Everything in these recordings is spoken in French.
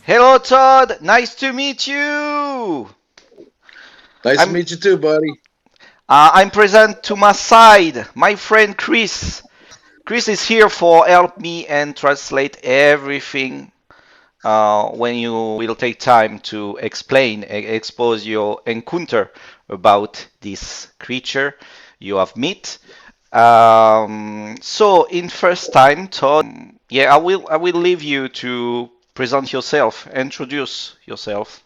Hello, Todd. Nice to meet you. Nice to I'm meet you too, buddy. I'm present to my side, my friend Chris. Chris is here for help me and translate everything. When you will take time to explain, expose your encounter about this creature you have met. So in first time, Todd, yeah, I will leave you to present yourself, introduce yourself.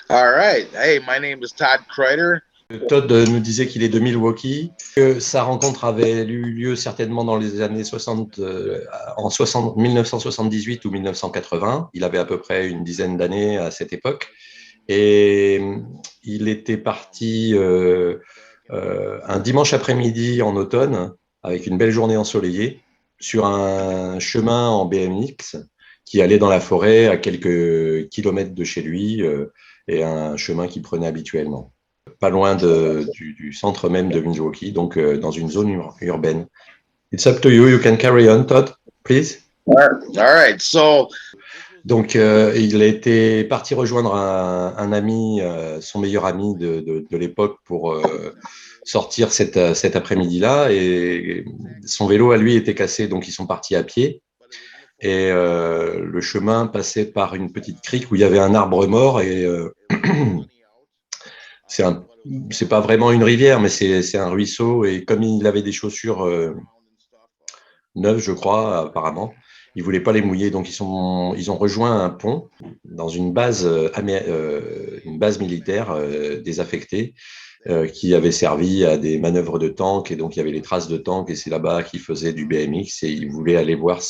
All right. Hey, my name is Todd Kreider. Todd nous disait qu'il est de Milwaukee, que sa rencontre avait eu lieu certainement dans les années 60, en 1978 ou 1980. Il avait à peu près une dizaine d'années à cette époque. Et il était parti un dimanche après-midi en automne, avec une belle journée ensoleillée, sur un chemin en BMX qui allait dans la forêt à quelques kilomètres de chez lui, et un chemin qu'il prenait habituellement pas loin du centre même de Milwaukee, donc dans une zone urbaine. It's up to you. You can carry on, Todd, please. All right. So, Donc, il a été parti rejoindre un ami, son meilleur ami de l'époque, pour sortir cet après-midi-là. Et son vélo, à lui, était cassé, donc ils sont partis à pied. Et le chemin passait par une petite crique où il y avait un arbre mort. Et c'est pas vraiment une rivière, mais c'est un ruisseau. Et comme il avait des chaussures neuves, je crois, apparemment, ils voulaient pas les mouiller. Donc, ils ont rejoint un pont dans une base militaire désaffectée, qui avait servi à des manœuvres de tanks. Et donc, il y avait les traces de tanks. Et c'est là-bas qu'il faisait du BMX. Et il voulait aller voir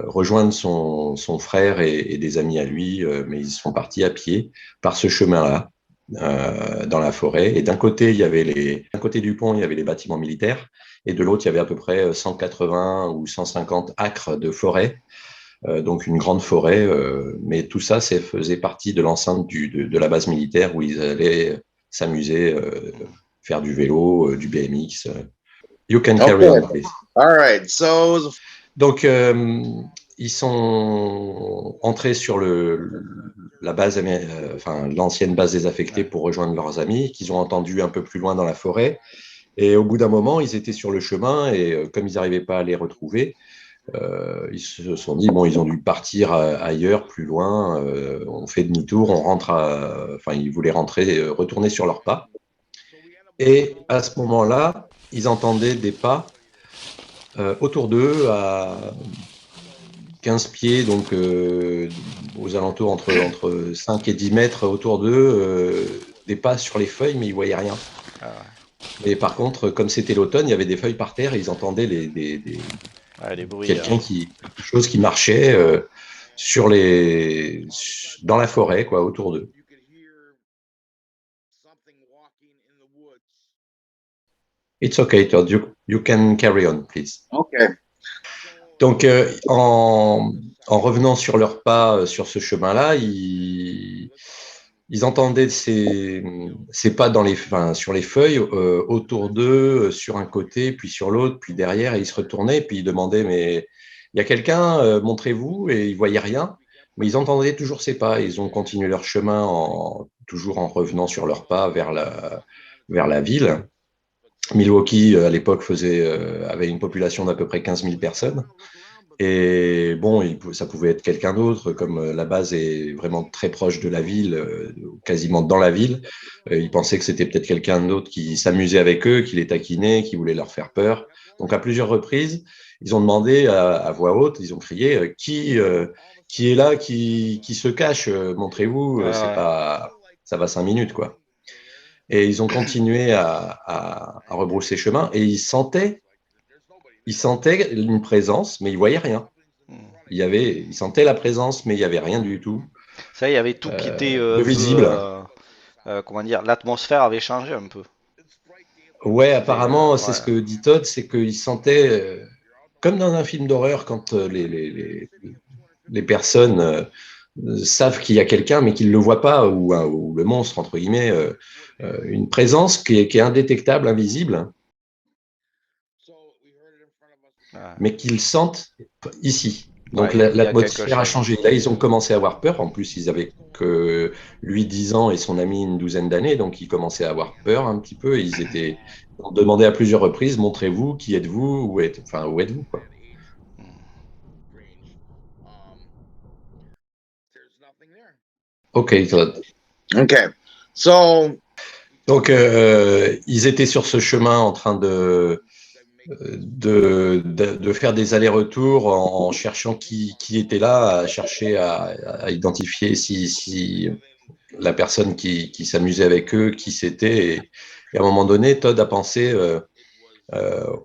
rejoindre son frère et des amis à lui. Mais ils sont partis à pied par ce chemin-là, dans la forêt. Et d'un côté, d'un côté du pont, il y avait les bâtiments militaires, et de l'autre, il y avait à peu près 180 ou 150 acres de forêt, donc une grande forêt. Mais tout ça, faisait partie de l'enceinte de la base militaire où ils allaient s'amuser, faire du vélo, du BMX. You can carry okay. on, please. All right. So, Donc, ils sont entrés sur la base, enfin, l'ancienne base désaffectée pour rejoindre leurs amis, qu'ils ont entendu un peu plus loin dans la forêt. Et au bout d'un moment, ils étaient sur le chemin, et comme ils n'arrivaient pas à les retrouver, ils se sont dit, bon, ils ont dû partir ailleurs, plus loin, on fait demi-tour, on rentre enfin, ils voulaient rentrer, retourner sur leurs pas. Et à ce moment-là, ils entendaient des pas autour d'eux, à 15 pieds, donc aux alentours entre 5 et 10 mètres autour d'eux, des pas sur les feuilles, mais ils ne voyaient rien. Ah Mais par contre, comme c'était l'automne, il y avait des feuilles par terre, et ils entendaient ouais, les bruits. quelque chose qui marchait dans la forêt, quoi, autour d'eux. It's okay, Todd. You can carry on, please. okay. Donc, en revenant sur leurs pas, sur ce chemin-là, ils entendaient ces pas sur les feuilles, autour d'eux, sur un côté, puis sur l'autre, puis derrière, et ils se retournaient, puis ils demandaient, mais il y a quelqu'un, montrez-vous, et ils voyaient rien, mais ils entendaient toujours ces pas. Ils ont continué leur chemin, toujours en revenant sur leurs pas vers la ville. Milwaukee, à l'époque, avait une population d'à peu près 15 000 personnes. Et bon, ça pouvait être quelqu'un d'autre, comme la base est vraiment très proche de la ville, quasiment dans la ville. Ils pensaient que c'était peut-être quelqu'un d'autre qui s'amusait avec eux, qui les taquinait, qui voulait leur faire peur. Donc, à plusieurs reprises, ils ont demandé à voix haute, ils ont crié, qui est là, qui se cache, montrez-vous, c'est Ouais. pas, ça va 5 minutes, quoi. Et ils ont continué à rebrousser chemin, et ils sentaient une présence, mais ils voyaient rien. Hmm. Ils sentaient la présence, mais il n'y avait rien du tout Ça, il y avait tout qui était de un peu, visible. comment dire, l'atmosphère avait changé un peu. Ouais, C'était, apparemment, c'est ouais. ce que dit Todd, c'est qu'ils sentaient, comme dans un film d'horreur, quand les personnes savent qu'il y a quelqu'un, mais qu'ils ne le voient pas, ou le monstre, entre guillemets, une présence qui est indétectable, invisible, Ouais. mais qu'ils sentent ici. Donc Ouais, il y a quelque l'atmosphère a chose. changé. Là, ils ont commencé à avoir peur. En plus, ils avaient que lui 10 ans et son ami une douzaine d'années. Donc, ils commençaient à avoir peur un petit peu. Et ils ont demandé à plusieurs reprises, montrez-vous, qui êtes-vous, où êtes-vous, quoi. Ok, Todd. Okay. So, Donc, ils étaient sur ce chemin en train de faire des allers-retours en cherchant qui était là, à chercher à identifier si la personne qui s'amusait avec eux, qui c'était. Et à un moment donné, Todd a pensé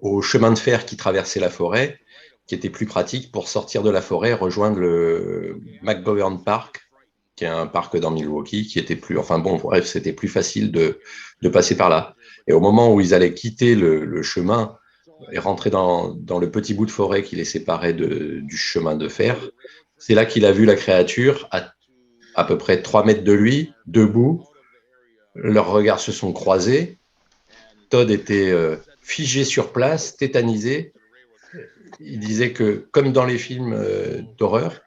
au chemin de fer qui traversait la forêt, qui était plus pratique pour sortir de la forêt et rejoindre le McGovern Park, qui est un parc dans Milwaukee, qui était plus, enfin bon, bref, c'était plus facile de passer par là. Et au moment où ils allaient quitter le chemin et rentrer dans le petit bout de forêt qui les séparait du chemin de fer, c'est là qu'il a vu la créature à peu près 3 mètres de lui, debout. Leurs regards se sont croisés. Todd était figé sur place, tétanisé. Il disait que, comme dans les films d'horreur,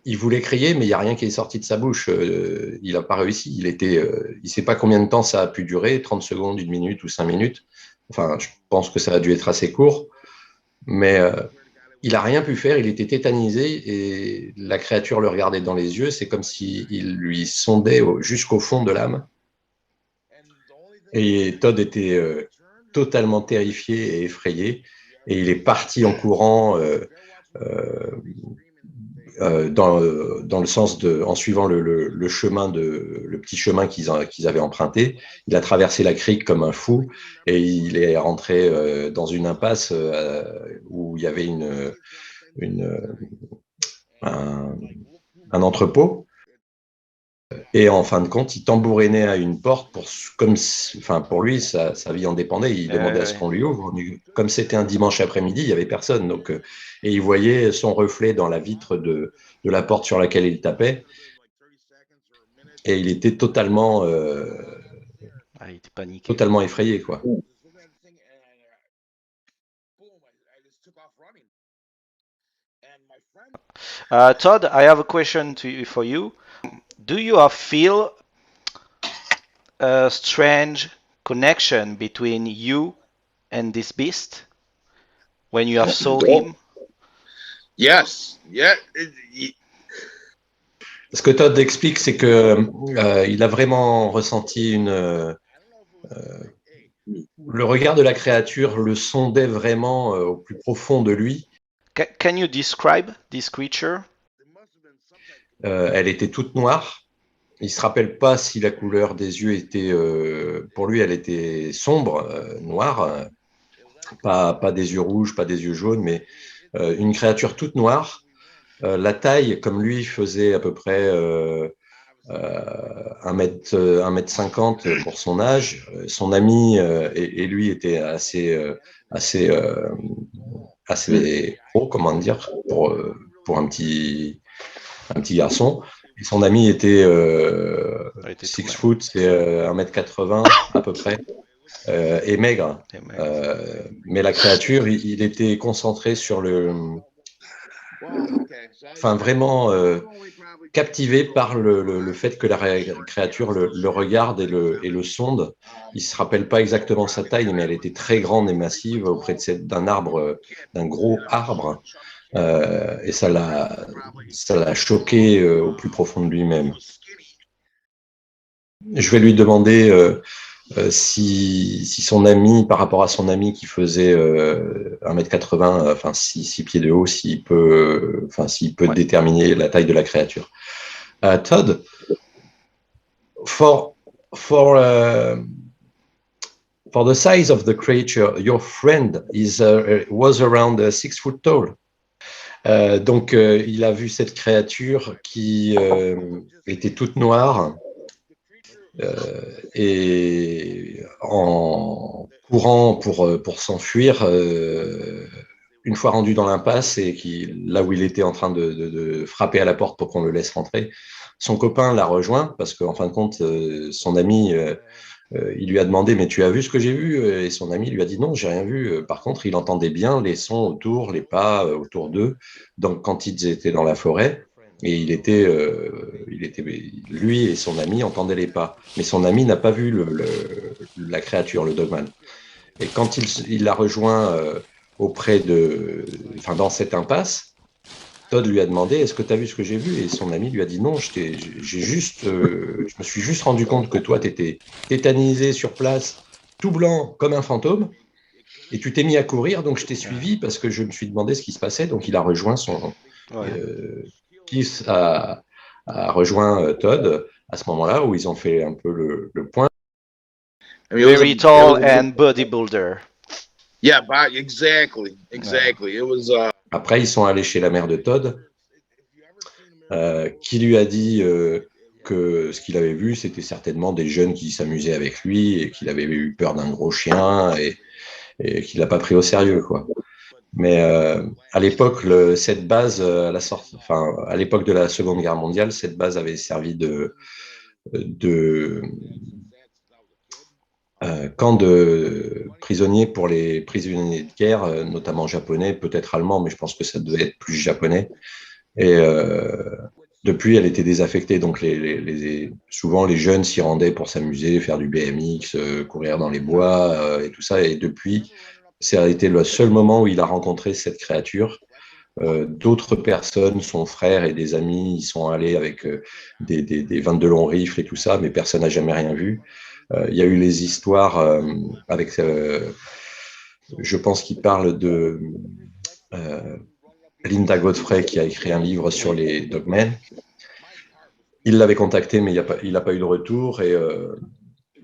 il voulait crier, mais il n'y a rien qui est sorti de sa bouche. Il n'a pas réussi. Il ne sait pas combien de temps ça a pu durer, 30 secondes, 1 minute ou 5 minutes. Enfin, je pense que ça a dû être assez court. Mais il n'a rien pu faire. Il était tétanisé et la créature le regardait dans les yeux. C'est comme s'il lui sondait jusqu'au fond de l'âme. Et Todd était totalement terrifié et effrayé. Et il est parti en courant euh, dans le sens en suivant le chemin le petit chemin qu'ils avaient emprunté. Il a traversé la crique comme un fou et il est rentré dans une impasse où il y avait une, un, un entrepôt. Et en fin de compte, il tambourinait à une porte pour lui, sa vie en dépendait. Il demandait à ce Ouais. qu'on lui ouvre. Mais comme c'était un dimanche après-midi, il n'y avait personne. Donc, et il voyait son reflet dans la vitre de la porte sur laquelle il tapait. Et il était Ah, il était paniqué. totalement effrayé, quoi. Todd, I have a question for you. Do you feel a strange connection between you and this beast when you have saw him? yes. Yeah. Ce que Todd explique, c'est que il a vraiment ressenti le regard de la créature le sondait vraiment au plus profond de lui. Can you describe this creature? Elle était toute noire. Il se rappelle pas si la couleur des yeux était, pour lui, elle était sombre, noire, pas des yeux rouges, pas des yeux jaunes, mais une créature toute noire. La taille, comme lui, faisait à peu près 1 mètre 50 pour son âge. Son ami et lui étaient assez, assez haut, comment dire, pour un petit garçon. Et son ami était Il était tout 6 même. foot, c'est 1 mètre 80 à peu près, et maigre. Mais la créature, il était concentré sur enfin vraiment captivé par le fait que la créature le regarde et le sonde. Il se rappelle pas exactement sa taille, mais elle était très grande et massive auprès d'un arbre, d'un gros arbre. Et ça l'a choqué au plus profond de lui-même. Je vais lui demander si son ami, par rapport à son ami qui faisait 1 mètre 80, enfin 6 pieds de haut, s'il peut déterminer la taille de la créature. Todd, for the size of the creature, your friend was around 6 foot tall. Donc, il a vu cette créature qui était toute noire et en courant pour s'enfuir, une fois rendu dans l'impasse et là où il était en train de frapper à la porte pour qu'on le laisse rentrer, son copain l'a rejoint parce qu'en fin de compte, son ami il lui a demandé, mais tu as vu ce que j'ai vu? Et son ami lui a dit non, j'ai rien vu. Par contre, il entendait bien les sons autour, les pas autour d'eux. Donc, quand ils étaient dans la forêt, et lui et son ami entendaient les pas. Mais son ami n'a pas vu la créature, le dogman. Et quand il l'a rejoint enfin, dans cette impasse, Todd lui a demandé, est-ce que tu as vu ce que j'ai vu? Et son ami lui a dit non, je me suis juste rendu compte que toi, tu étais tétanisé sur place, tout blanc comme un fantôme, et tu t'es mis à courir, donc je t'ai suivi parce que je me suis demandé ce qui se passait. Donc il a rejoint Ouais. Keith a rejoint Todd à ce moment-là où ils ont fait un peu le point. I mean, Very tall and bodybuilder. yeah, exactly. It was Après, ils sont allés chez la mère de Todd, qui lui a dit que ce qu'il avait vu, c'était certainement des jeunes qui s'amusaient avec lui et qu'il avait eu peur d'un gros chien et qu'il n'a pas pris au sérieux, quoi. Mais à l'époque, cette base, enfin, à l'époque de la Seconde Guerre mondiale, cette base avait servi de camp de prisonniers pour les prisonniers de guerre, notamment japonais, peut-être allemands, mais je pense que ça devait être plus japonais. Et depuis, elle était désaffectée. Donc, souvent, les jeunes s'y rendaient pour s'amuser, faire du BMX, courir dans les bois et tout ça. Et depuis, ça a été le seul moment où il a rencontré cette créature. D'autres personnes, son frère et des amis, ils sont allés avec des 22 longs rifles et tout ça, mais personne n'a jamais rien vu. Il y a eu les histoires avec, je pense qu'il parle de Linda Godfrey qui a écrit un livre sur les dogmen. Il l'avait contacté, mais il n'a pas eu de retour et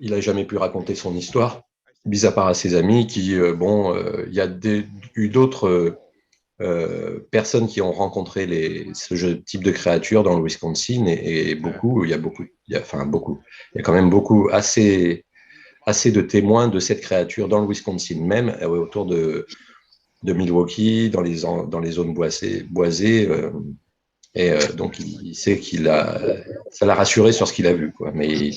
il n'a jamais pu raconter son histoire, mis à part à ses amis qui, il y a eu d'autres personnes qui ont rencontré ce type de créatures dans le Wisconsin et beaucoup, il y a quand même beaucoup, assez de témoins de cette créature dans le Wisconsin même, autour de Milwaukee, dans les zones boisées et donc, il sait ça l'a rassuré sur ce qu'il a vu, quoi. Mais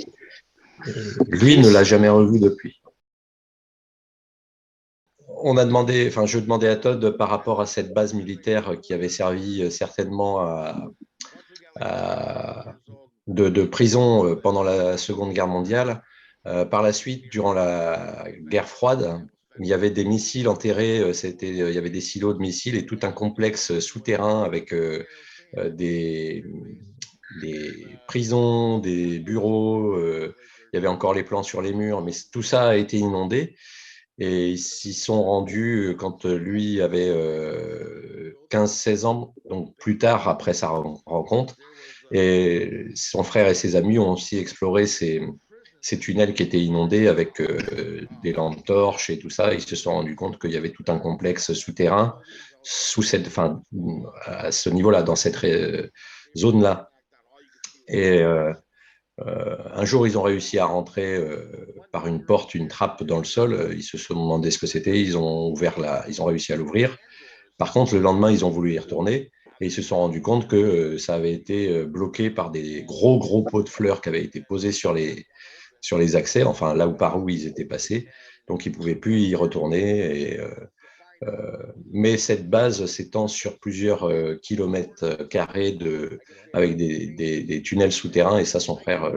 lui ne l'a jamais revu depuis. Je demandais à Todd par rapport à cette base militaire qui avait servi certainement de prison pendant la Seconde Guerre mondiale. Par la suite, durant la guerre froide, il y avait des missiles enterrés, il y avait des silos de missiles et tout un complexe souterrain avec des prisons, des bureaux. Il y avait encore les plans sur les murs, mais tout ça a été inondé. Et ils s'y sont rendus quand lui avait 15-16 ans, donc plus tard après sa rencontre. Et son frère et ses amis ont aussi exploré ces tunnels qui étaient inondés avec des lampes torches et tout ça. Ils se sont rendus compte qu'il y avait tout un complexe souterrain à ce niveau-là, dans cette zone-là. Et un jour, ils ont réussi à rentrer par une porte, une trappe dans le sol. Ils se sont demandé ce que c'était. Ils ont réussi à l'ouvrir. Par contre, le lendemain, ils ont voulu y retourner et ils se sont rendus compte que ça avait été bloqué par des gros pots de fleurs qui avaient été posés sur les accès, enfin là où par où ils étaient passés. Donc, ils ne pouvaient plus y retourner. Mais cette base s'étend sur plusieurs kilomètres carrés avec des tunnels souterrains. Et ça, son frère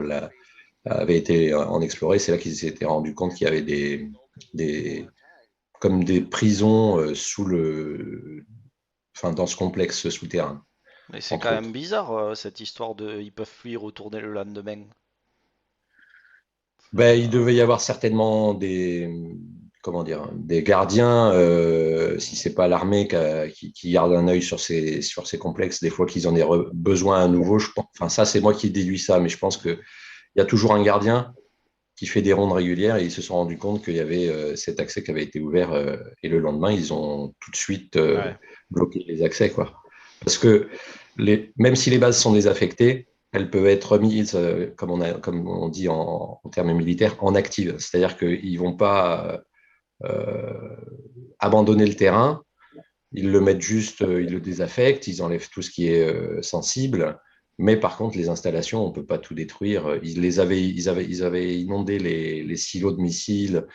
avait été en explorer. C'est là qu'ils s'étaient rendus compte qu'il y avait comme des prisons dans ce complexe souterrain. Mais c'est quand même bizarre cette histoire de ils peuvent plus y retourner le lendemain. Il devait y avoir certainement comment dire, des gardiens, si c'est pas l'armée qui garde un œil sur ces complexes, des fois qu'ils en aient besoin à nouveau. Enfin, ça, c'est moi qui déduis ça, mais je pense qu'il y a toujours un gardien qui fait des rondes régulières et ils se sont rendus compte qu'il y avait cet accès qui avait été ouvert et le lendemain, ils ont tout de suite bloqué les accès, quoi. Parce que même si les bases sont désaffectées, elles peuvent être remises, comme on dit en termes militaires, en active. C'est-à-dire qu'ils ne vont pas abandonner le terrain, ils le mettent juste, ils le désaffectent, ils enlèvent tout ce qui est sensible Mais par contre, les installations, on ne peut pas tout détruire. Ils avaient inondé les silos de missiles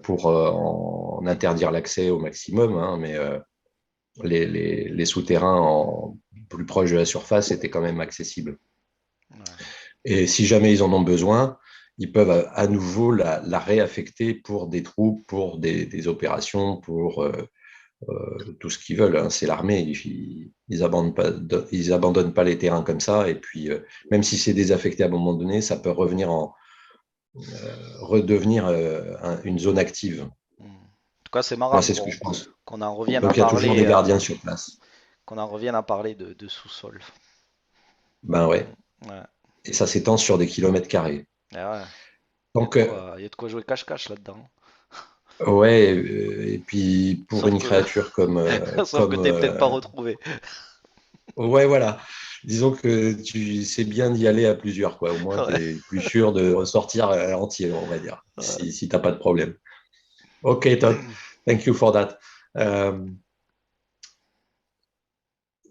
pour en interdire l'accès au maximum, hein, mais les souterrains plus proches de la surface étaient quand même accessibles. Ouais. Et si jamais ils en ont besoin, ils peuvent à nouveau la réaffecter pour des troupes, pour des opérations, pour tout ce qu'ils veulent, hein. C'est l'armée, ils abandonnent pas les terrains comme ça. Et puis, même si c'est désaffecté à un moment donné, ça peut redevenir une zone active. Hmm. En tout cas, c'est Moi, marrant c'est ce que je pense. qu'on en revienne à Donc, il y a toujours des parler, gardiens sur place. de sous-sol. Ben ouais. Ouais. Et ça s'étend sur des kilomètres carrés. Et ouais. Donc, Il y a de quoi jouer cache-cache là-dedans. ouais. Et puis, pour Sauf une que, créature sauf que t'es peut-être pas retrouvé. ouais, voilà. Disons que c'est bien d'y aller à plusieurs, quoi. Au moins, tu Ouais. es plus sûr de ressortir entier, on va dire, Ouais. si t'as pas de problème. Ok, Todd. Thank you for that.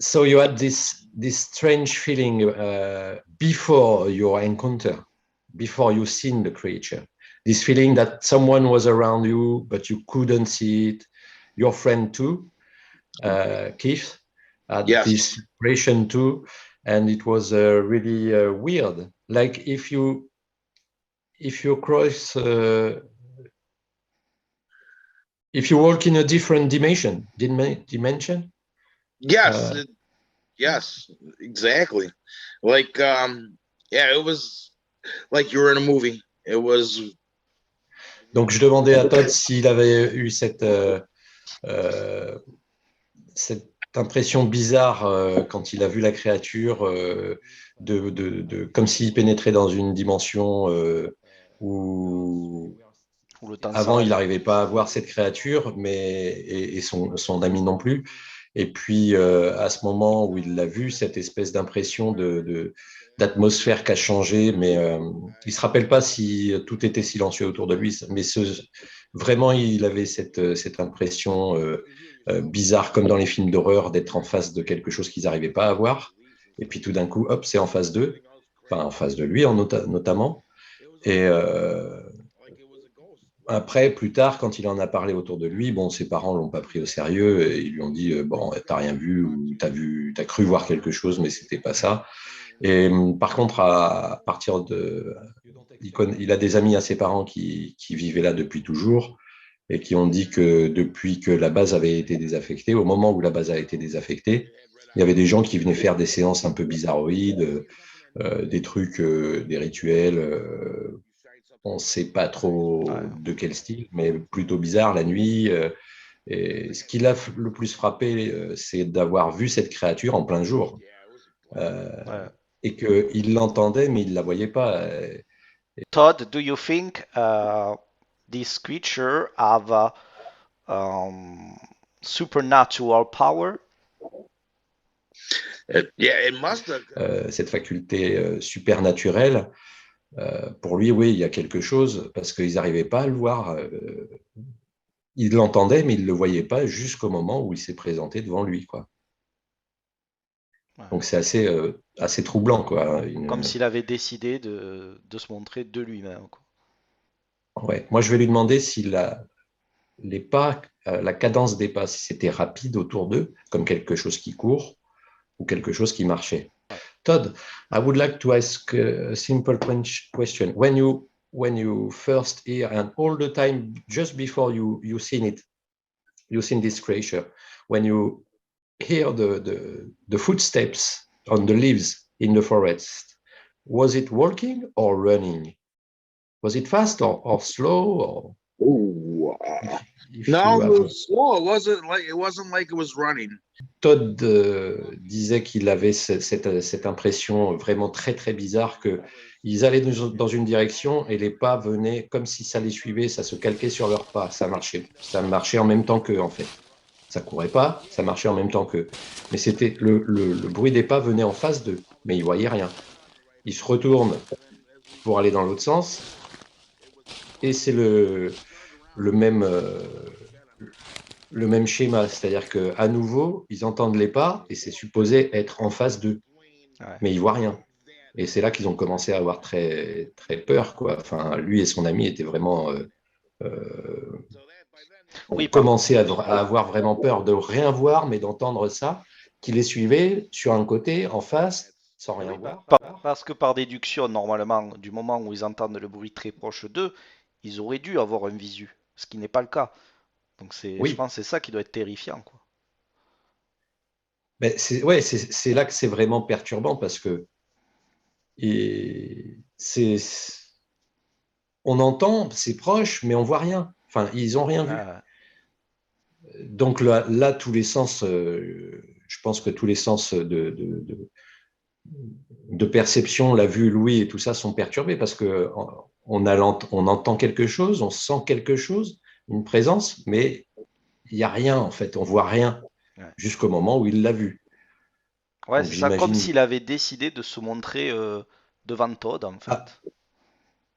So you had this strange feeling before your encounter, before you seen the creature. This feeling that someone was around you, but you couldn't see it. Your friend too, Keith, had Yes. this impression too, and it was really weird. Like if you cross, if you walk in a different dimension. Yes. Uh, Yes. Exactly. Like, yeah, it was like you were in a movie. It was. donc je demandais à Todd s'il avait eu cette impression bizarre quand il a vu la créature, comme s'il pénétrait dans une dimension où Où le temps avant il s'arrête. n'arrivait pas à voir cette créature, et son ami non plus. Et puis à ce moment où il l'a vu, cette espèce d'impression d'atmosphère qui a changé, mais il se rappelle pas si tout était silencieux autour de lui, mais vraiment il avait cette impression bizarre, comme dans les films d'horreur, d'être en face de quelque chose qu'ils n'arrivaient pas à voir. Et puis tout d'un coup, hop, c'est en face d'eux, enfin en face de lui notamment. Et après, plus tard, quand il en a parlé autour de lui, bon, ses parents l'ont pas pris au sérieux et ils lui ont dit bon, t'as rien vu ou t'as cru voir quelque chose, mais c'était pas ça. Et par contre, à partir il a des amis à ses parents qui vivaient là depuis toujours et qui ont dit que depuis que la base avait été désaffectée, au moment où la base a été désaffectée, il y avait des gens qui venaient faire des séances un peu bizarroïdes, des trucs, des rituels. On ne sait pas trop Ouais. de quel style, mais plutôt bizarre la nuit. Et ce qui l'a le plus frappé, c'est d'avoir vu cette créature en plein jour. Euh, Ouais. et qu'il l'entendait, mais il ne la voyait pas. Todd, do you think this creature have supernatural power? Yeah, it must have. Cette faculté supernaturelle, pour lui, oui, il y a quelque chose, parce qu'ils n'arrivaient pas à le voir. Ils l'entendaient, mais ils ne le voyaient pas jusqu'au moment où il s'est présenté devant lui, quoi. Ouais. Donc c'est assez troublant, quoi. Comme s'il avait décidé de se montrer de lui-même, quoi. Ouais. Moi, je vais lui demander si les pas, la cadence des pas, si c'était rapide autour d'eux, comme quelque chose qui court ou quelque chose qui marchait. Todd, I would like to ask a simple question. When you first hear, and all the time just before you seen this creature, when you hear the footsteps on the leaves in the forest, was it walking or running? Was it fast or slow? Or Ooh, if no, you it have was slow. It wasn't like it was running. Todd disait qu'il avait cette impression vraiment très très bizarre que ils allaient dans une direction et les pas venaient comme si ça les suivait, ça se calquait sur leurs pas, ça marchait en même temps qu'eux en fait. Ça courait pas, ça marchait en même temps qu'eux. Mais c'était le bruit des pas venait en face d'eux, mais ils voyaient rien. Ils se retournent pour aller dans l'autre sens et c'est le même le même schéma, c'est-à-dire que à nouveau, ils entendent les pas et c'est supposé être en face d'eux. Ouais. mais il voit rien. Et c'est là qu'ils ont commencé à avoir très, très peur, quoi. Enfin, lui et son ami étaient vraiment ont Oui, par, commencé à avoir vraiment peur de rien voir, mais d'entendre ça, qui les suivait sur un côté, en face, sans rien oui, voir. parce que par déduction, normalement, du moment où ils entendent le bruit très proche d'eux, ils auraient dû avoir un visu, ce qui n'est pas le cas. Donc je Oui, pense que c'est ça qui doit être terrifiant, quoi. mais c'est là que c'est vraiment perturbant parce que et c'est, on entend, c'est proche, mais on voit rien. Enfin, ils ont rien vu. Ah, Donc là tous les sens, je pense que tous les sens de perception, la vue, l'ouïe et tout ça sont perturbés parce que on entend quelque chose, on sent quelque chose, une présence, mais il n'y a rien en fait, on voit rien ouais. jusqu'au moment où il l'a vu. Ouais, Donc c'est ça, comme j'imagine s'il avait décidé de se montrer devant Todd, en à, fait.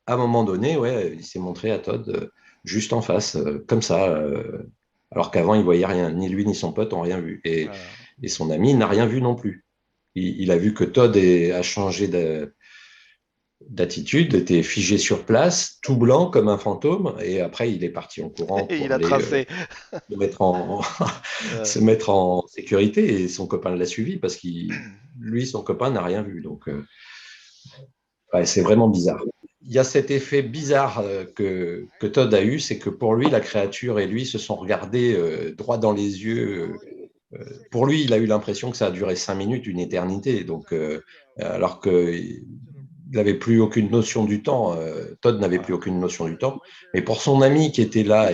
à un moment donné, ouais, il s'est montré à Todd juste en face, comme ça, alors qu'avant il voyait rien, ni lui ni son pote ont rien vu, et son ami n'a rien vu non plus. Il a vu que Todd a changé d'attitude, était figé sur place, tout blanc comme un fantôme, et après il est parti en courant Et il pour a aller tracé. se mettre en, Euh, se mettre en sécurité, et son copain l'a suivi parce qu'il, lui, son copain n'a rien vu. Donc, ouais, c'est vraiment bizarre. Il y a cet effet bizarre que Todd a eu, c'est que pour lui, la créature et lui se sont regardés droit dans les yeux. Pour lui, il a eu l'impression que ça a duré 5 minutes, une éternité. Donc, alors qu'il n'avait plus aucune notion du temps, Todd n'avait plus ouais. aucune notion du temps. Mais pour son ami qui était là,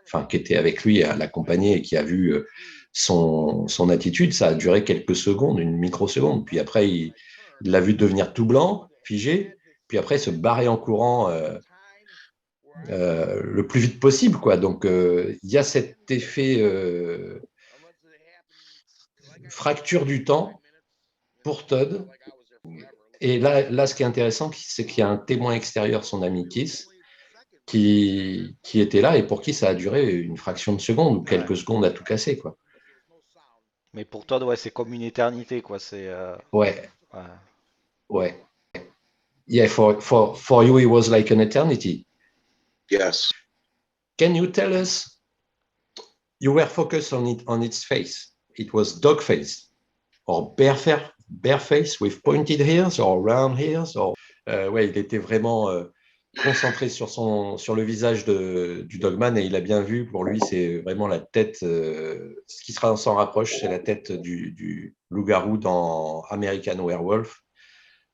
enfin, qui était avec lui à l'accompagner et qui a vu son attitude, ça a duré quelques secondes, une microseconde. Puis après, il l'a vu devenir tout blanc, figé, puis après se barrer en courant le plus vite possible, quoi. Donc, il y a cet effet fracture du temps pour Todd. Et là, ce qui est intéressant, c'est qu'il y a un témoin extérieur, son ami Kiss, qui était là et pour qui ça a duré une fraction de seconde ou Ouais. quelques secondes à tout casser, quoi. Mais pour Todd, ouais, c'est comme une éternité, quoi. Ouais, Ouais. ouais. Yeah, for you, it was like an eternity. Yes. Can you tell us, you were focused on its face. It was dog face or bear face with pointed ears or round ears. Ouais, il était vraiment concentré sur le visage du Dogman et il a bien vu, pour lui, c'est vraiment la tête, ce qui s'en rapproche, c'est la tête du loup-garou dans American Werewolf,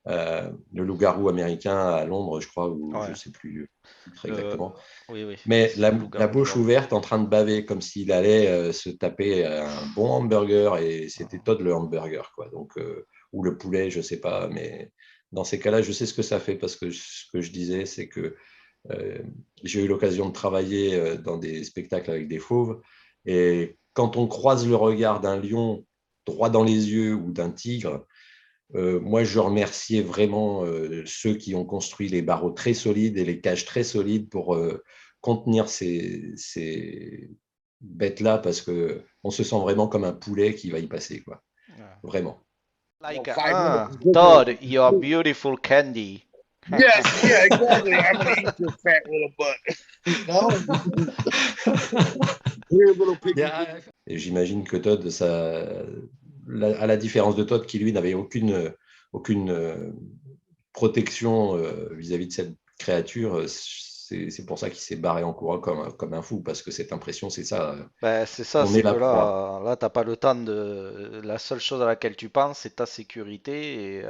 le loup-garou américain à Londres, je crois, ou je Ouais. ne sais plus très Le... exactement. Oui, oui. Mais C'est le la loup-garou de bouche Londres. ouverte en train de baver comme s'il allait se taper un bon hamburger et c'était Todd le hamburger, quoi. Donc, ou le poulet, je sais pas, mais dans ces cas-là, je sais ce que ça fait parce que ce que je disais, c'est que euh, j'ai eu l'occasion de travailler dans des spectacles avec des fauves et quand on croise le regard d'un lion droit dans les yeux ou d'un tigre, moi, je remerciais vraiment ceux qui ont construit les barreaux très solides et les cages très solides pour contenir ces bêtes-là parce que on se sent vraiment comme un poulet qui va y passer, quoi. Ouais. Vraiment. Well, Like, 5 minutes is good for Todd, you're beautiful candy. Yes, yeah, exactly. I'm gonna eat your fat little butt. No, here, little piggy. Et j'imagine que Todd, à la différence de Todd, qui lui n'avait aucune protection vis-à-vis de cette créature, c'est pour ça qu'il s'est barré en courant comme un fou, parce que cette impression, c'est ça, Ben, c'est ça, on est c'est que la proie. là, t'as pas le temps de. La seule chose à laquelle tu penses, c'est ta sécurité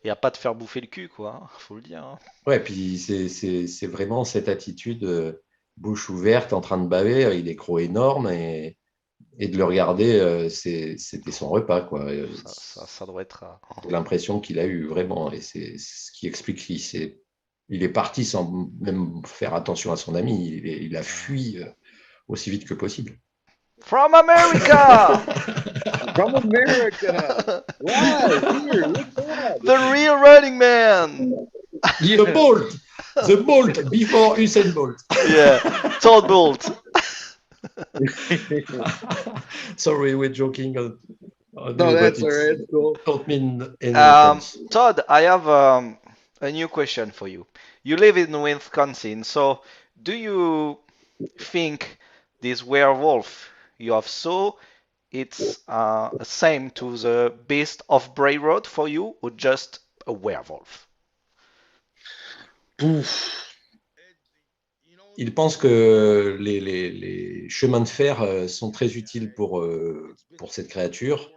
et à pas te faire bouffer le cul, quoi. Faut le dire, hein. Ouais, puis c'est vraiment cette attitude, bouche ouverte, en train de baver, avec des crocs énormes, et de le regarder, c'était son repas, quoi. Ça doit être. C'est l'impression qu'il a eu vraiment, et c'est ce qui explique il est parti sans même faire attention à son ami. Il a fui aussi vite que possible. From America! From America. Wow, here, look at The real Running Man! The Bolt before Usain Bolt. Yeah, Todd Bolt. Sorry, we're joking. Oh, No, no, but that's all it's right. It's cool. don't mean any offense. Todd, I have a new question for you. You live in Wisconsin, so do you think this werewolf you have saw it's same to the beast of Bray Road for you, or just a werewolf? Oof. Il pense que les chemins de fer sont très utiles pour cette créature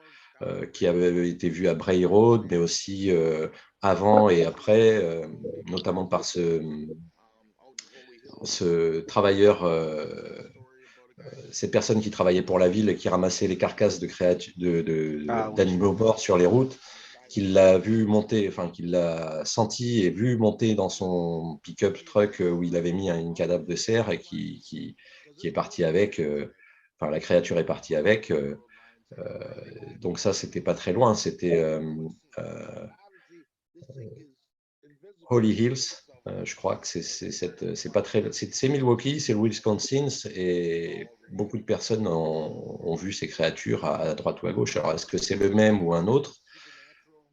qui avait été vue à Bray Road, mais aussi avant et après, notamment par ce travailleur, cette personne qui travaillait pour la ville et qui ramassait les carcasses de Ah oui. d'animaux morts sur les routes, qu'il l'a vu monter, enfin qu'il l'a senti et vu monter dans son pick-up truck où il avait mis une cadavre de cerf et qui est parti avec. Enfin, la créature est partie avec. Donc ça, c'était pas très loin. C'était euh, Holly Hills. Je crois que c'est pas très, c'est Milwaukee, c'est le Wisconsin, et beaucoup de personnes ont vu ces créatures à droite ou à gauche. Alors, est-ce que c'est le même ou un autre?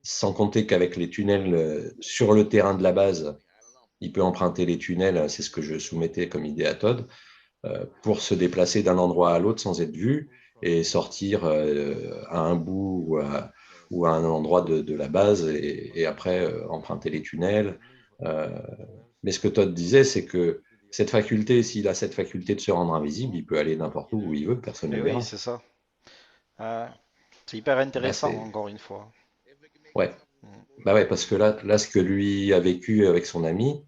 Sans compter qu'avec les tunnels sur le terrain de la base, il peut emprunter les tunnels, c'est ce que je soumettais comme idée à Todd, pour se déplacer d'un endroit à l'autre sans être vu et sortir à un bout ou à un endroit de la base et après emprunter les tunnels. Euh, mais ce que Todd disait, c'est que cette faculté, s'il a cette faculté de se rendre invisible, il peut aller n'importe où il veut, personne ne Eh le oui, verra. c'est ça. Euh, c'est hyper Là, intéressant, c'est. encore une fois. Ouais. Mm. Bah ouais, parce que là, ce que lui a vécu avec son ami,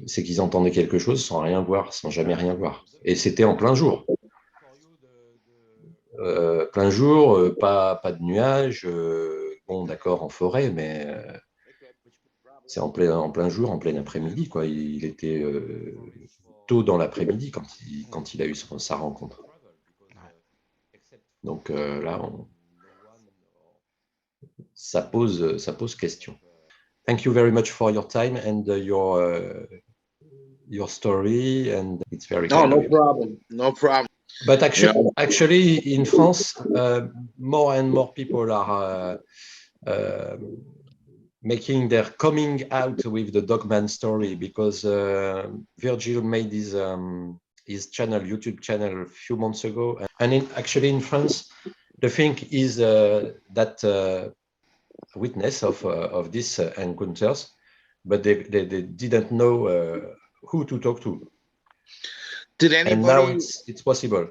c'est qu'ils entendaient quelque chose sans rien voir, sans jamais rien voir. Et c'était en plein jour. Plein jour, pas de nuages, bon, d'accord, en forêt, mais c'est en plein jour, en plein après-midi, quoi. Il était tôt dans l'après-midi quand il a eu sa rencontre. Donc là, ça pose question. Thank you very much for your time and your story, and it's very No, kind of no you. problem. No problem. But You know, actually, in France, more and more people are making their coming out with the Dogman story because Virgil made his channel, YouTube channel, a few months ago, and actually in France, the thing is that witness of these encounters, but they didn't know who to talk to, did and now anybody? it's possible.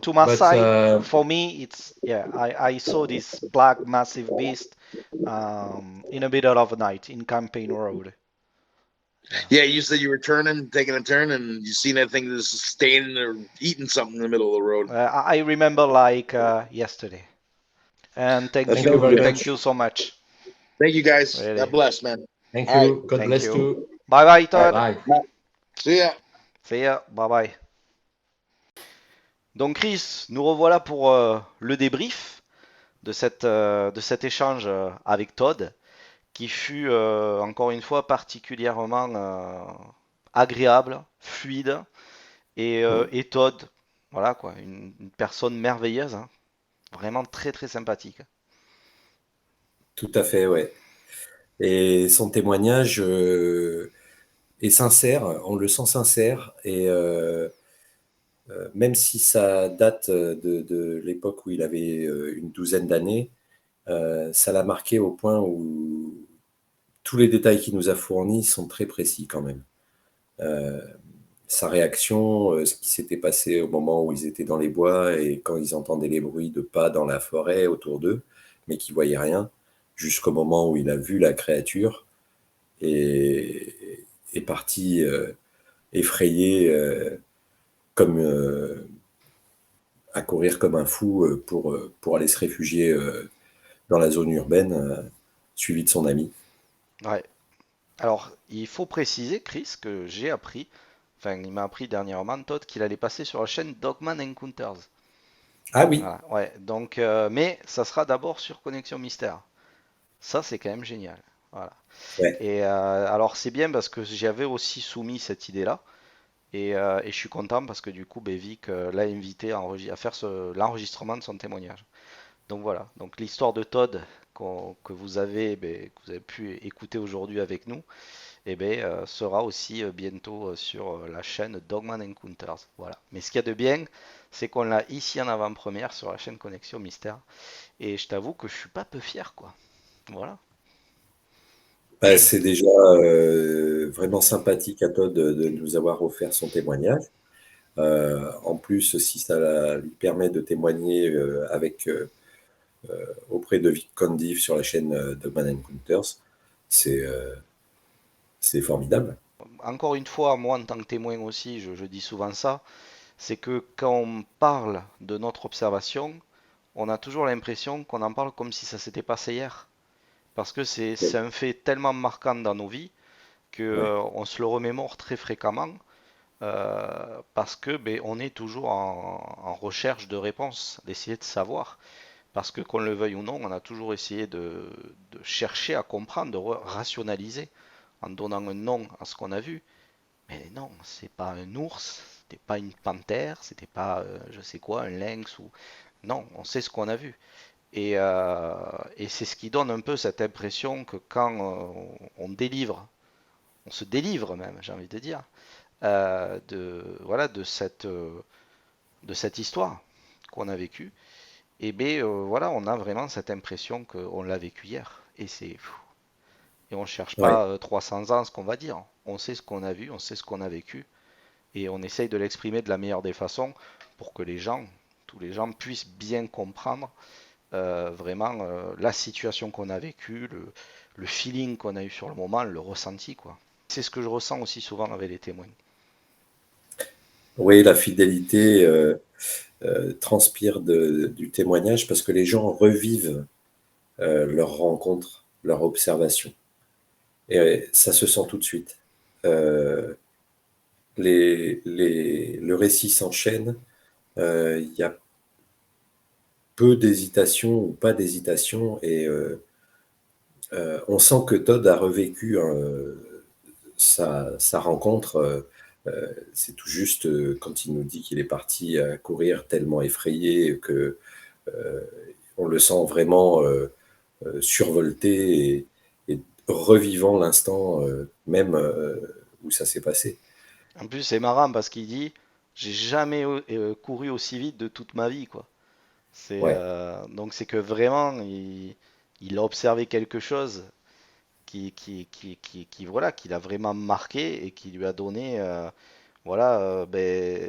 To my But side, for me, it's yeah. I saw this black massive beast in the middle of the night in Campaign Road. Yeah, you said you were taking a turn, and you seen that thing just standing there eating something in the middle of the road. I remember like yesterday. And That's thank you very thank much. you so much. Thank you guys. Really, God bless, man. Thank All right. you. God thank bless you. too. Bye bye, All right. Todd. Bye. See ya. See ya. Bye bye. Donc Chris, nous revoilà pour le débrief de cet échange avec Todd, qui fut encore une fois particulièrement agréable, fluide, et Todd, voilà quoi, une personne merveilleuse, hein, vraiment très très sympathique. Tout à fait, ouais. Et son témoignage est sincère, on le sent sincère, et même si ça date de l'époque où il avait une douzaine d'années, ça l'a marqué au point où tous les détails qu'il nous a fournis sont très précis quand même. Sa réaction, ce qui s'était passé au moment où ils étaient dans les bois et quand ils entendaient les bruits de pas dans la forêt autour d'eux, mais qu'ils voyaient rien, jusqu'au moment où il a vu la créature et est parti effrayé, comme à courir comme un fou pour aller se réfugier dans la zone urbaine, suivi de son ami. Ouais. Alors, il faut préciser, Chris, que j'ai appris, enfin, il m'a appris dernièrement, Todd, qu'il allait passer sur la chaîne Dogman Encounters. Ah oui, Voilà, ouais. Donc, mais ça sera d'abord sur Connexion Mystère. Ça, c'est quand même génial. Voilà. ouais. Et alors, c'est bien parce que j'avais aussi soumis cette idée-là. Et je suis content parce que du coup, ben, Vic l'a invité à faire l'enregistrement de son témoignage. Donc voilà, donc l'histoire de Todd que que vous avez pu écouter aujourd'hui avec nous, sera aussi bientôt sur la chaîne Dogman Encounters. Voilà. Mais ce qu'il y a de bien, c'est qu'on l'a ici en avant-première sur la chaîne Connexion Mystère. Et je t'avoue que je suis pas peu fier, quoi. Voilà. Bah, c'est déjà vraiment sympathique à Todd de nous avoir offert son témoignage. En plus, si ça lui permet de témoigner auprès de Vic Condiv sur la chaîne de Man Encounters, c'est c'est formidable. Encore une fois, moi en tant que témoin aussi, je dis souvent ça, c'est que quand on parle de notre observation, on a toujours l'impression qu'on en parle comme si ça s'était passé hier. Parce que c'est Oui, un fait tellement marquant dans nos vies que ouais. on se le remémore très fréquemment parce que on est toujours en recherche de réponses, d'essayer de savoir. Parce que qu'on le veuille ou non, on a toujours essayé de chercher à comprendre, de rationaliser en donnant un nom à ce qu'on a vu. Mais non, c'est pas un ours, c'était pas une panthère, c'était pas je sais quoi, un lynx ou non, on sait ce qu'on a vu. Et c'est ce qui donne un peu cette impression que quand on délivre, on se délivre même, j'ai envie de dire, voilà, de cette histoire qu'on a vécue, voilà, on a vraiment cette impression qu'on l'a vécu hier. Et on cherche Ouais. pas 300 ans ce qu'on va dire. On sait ce qu'on a vu, on sait ce qu'on a vécu, et on essaye de l'exprimer de la meilleure des façons pour que les gens, tous les gens puissent bien comprendre vraiment la situation qu'on a vécue, le feeling qu'on a eu sur le moment, le ressenti, quoi. C'est ce que je ressens aussi souvent avec les témoins. Oui, la fidélité transpire du témoignage parce que les gens revivent leur rencontre, leur observation. Et ça se sent tout de suite. Euh, le récit s'enchaîne. Il y a peu d'hésitation ou pas d'hésitation. Et on sent que Todd a revécu sa rencontre. C'est tout juste quand il nous dit qu'il est parti à courir tellement effrayé que on le sent vraiment survolté et revivant l'instant même où ça s'est passé. En plus, c'est marrant parce qu'il dit, j'ai jamais couru aussi vite de toute ma vie, quoi. Ouais, Donc c'est que vraiment, il a observé quelque chose voilà, qui l'a vraiment marqué et qui lui a donné, voilà,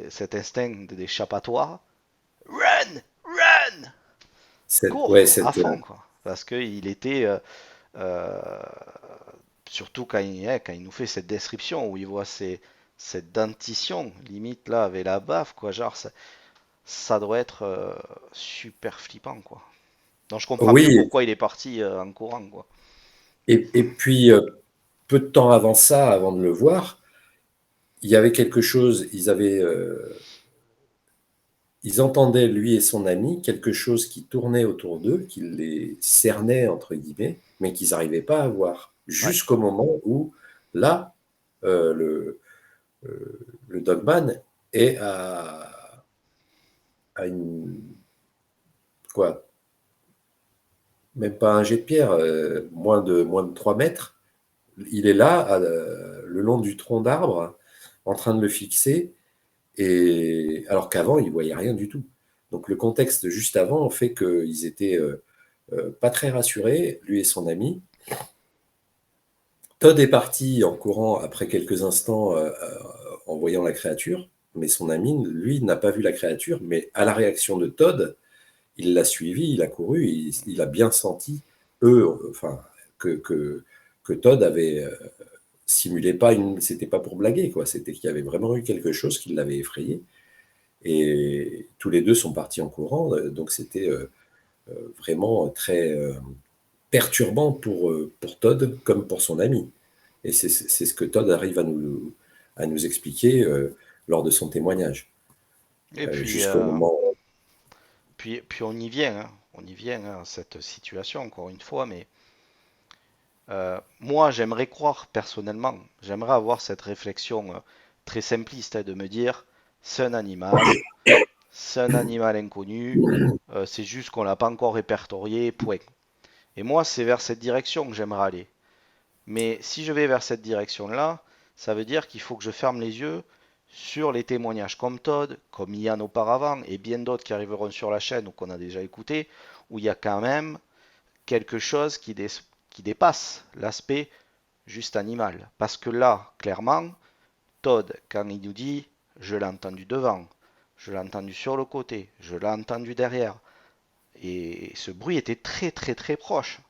cet instinct d'échappatoire. Run! Run! ouais, Cours à fond, quoi. Parce qu'il était, euh, surtout quand il nous fait cette description où il voit cette dentition, limite là, avec la baffe, quoi. Genre, ça doit être super flippant, quoi. Donc je comprends mieux oui, pourquoi il est parti en courant, quoi. et puis peu de temps avant ça, avant de le voir, il y avait quelque chose, ils entendaient, lui et son ami, quelque chose qui tournait autour d'eux, qui les cernait, entre guillemets, mais qu'ils n'arrivaient pas à voir. Ouais. Jusqu'au moment où, là, euh, le, le dogman est à quoi, même pas un jet de pierre, moins de 3 mètres. Il est là, le long du tronc d'arbre, en train de le fixer, et alors qu'avant, il ne voyait rien du tout. Donc le contexte juste avant fait qu'ils étaient pas très rassurés, lui et son ami. Todd est parti en courant après quelques instants en voyant la créature, mais son ami, lui, n'a pas vu la créature, mais à la réaction de Todd, il l'a suivi, il a couru, il a bien senti, enfin, que Todd avait simulé pas c'était pas pour blaguer, quoi. C'était qu'il y avait vraiment eu quelque chose qui l'avait effrayé. Et tous les deux sont partis en courant, donc c'était vraiment très perturbant pour Todd comme pour son ami. Et c'est ce que Todd arrive à nous expliquer lors de son témoignage, Et jusqu'au moment. puis on y vient, hein. On y vient hein, à cette situation, encore une fois, mais moi j'aimerais croire personnellement, j'aimerais avoir cette réflexion très simpliste hein, de me dire, c'est un animal, c'est un animal inconnu, c'est juste qu'on l'a pas encore répertorié, point. Et moi, c'est vers cette direction que j'aimerais aller. Mais si je vais vers cette direction-là, ça veut dire qu'il faut que je ferme les yeux sur les témoignages comme Todd, comme Ian auparavant, et bien d'autres qui arriveront sur la chaîne ou qu'on a déjà écouté, où il y a quand même quelque chose qui dépasse l'aspect juste animal. Parce que là, clairement, Todd, quand il nous dit je l'ai entendu devant, je l'ai entendu sur le côté, je l'ai entendu derrière, et ce bruit était très très très proche.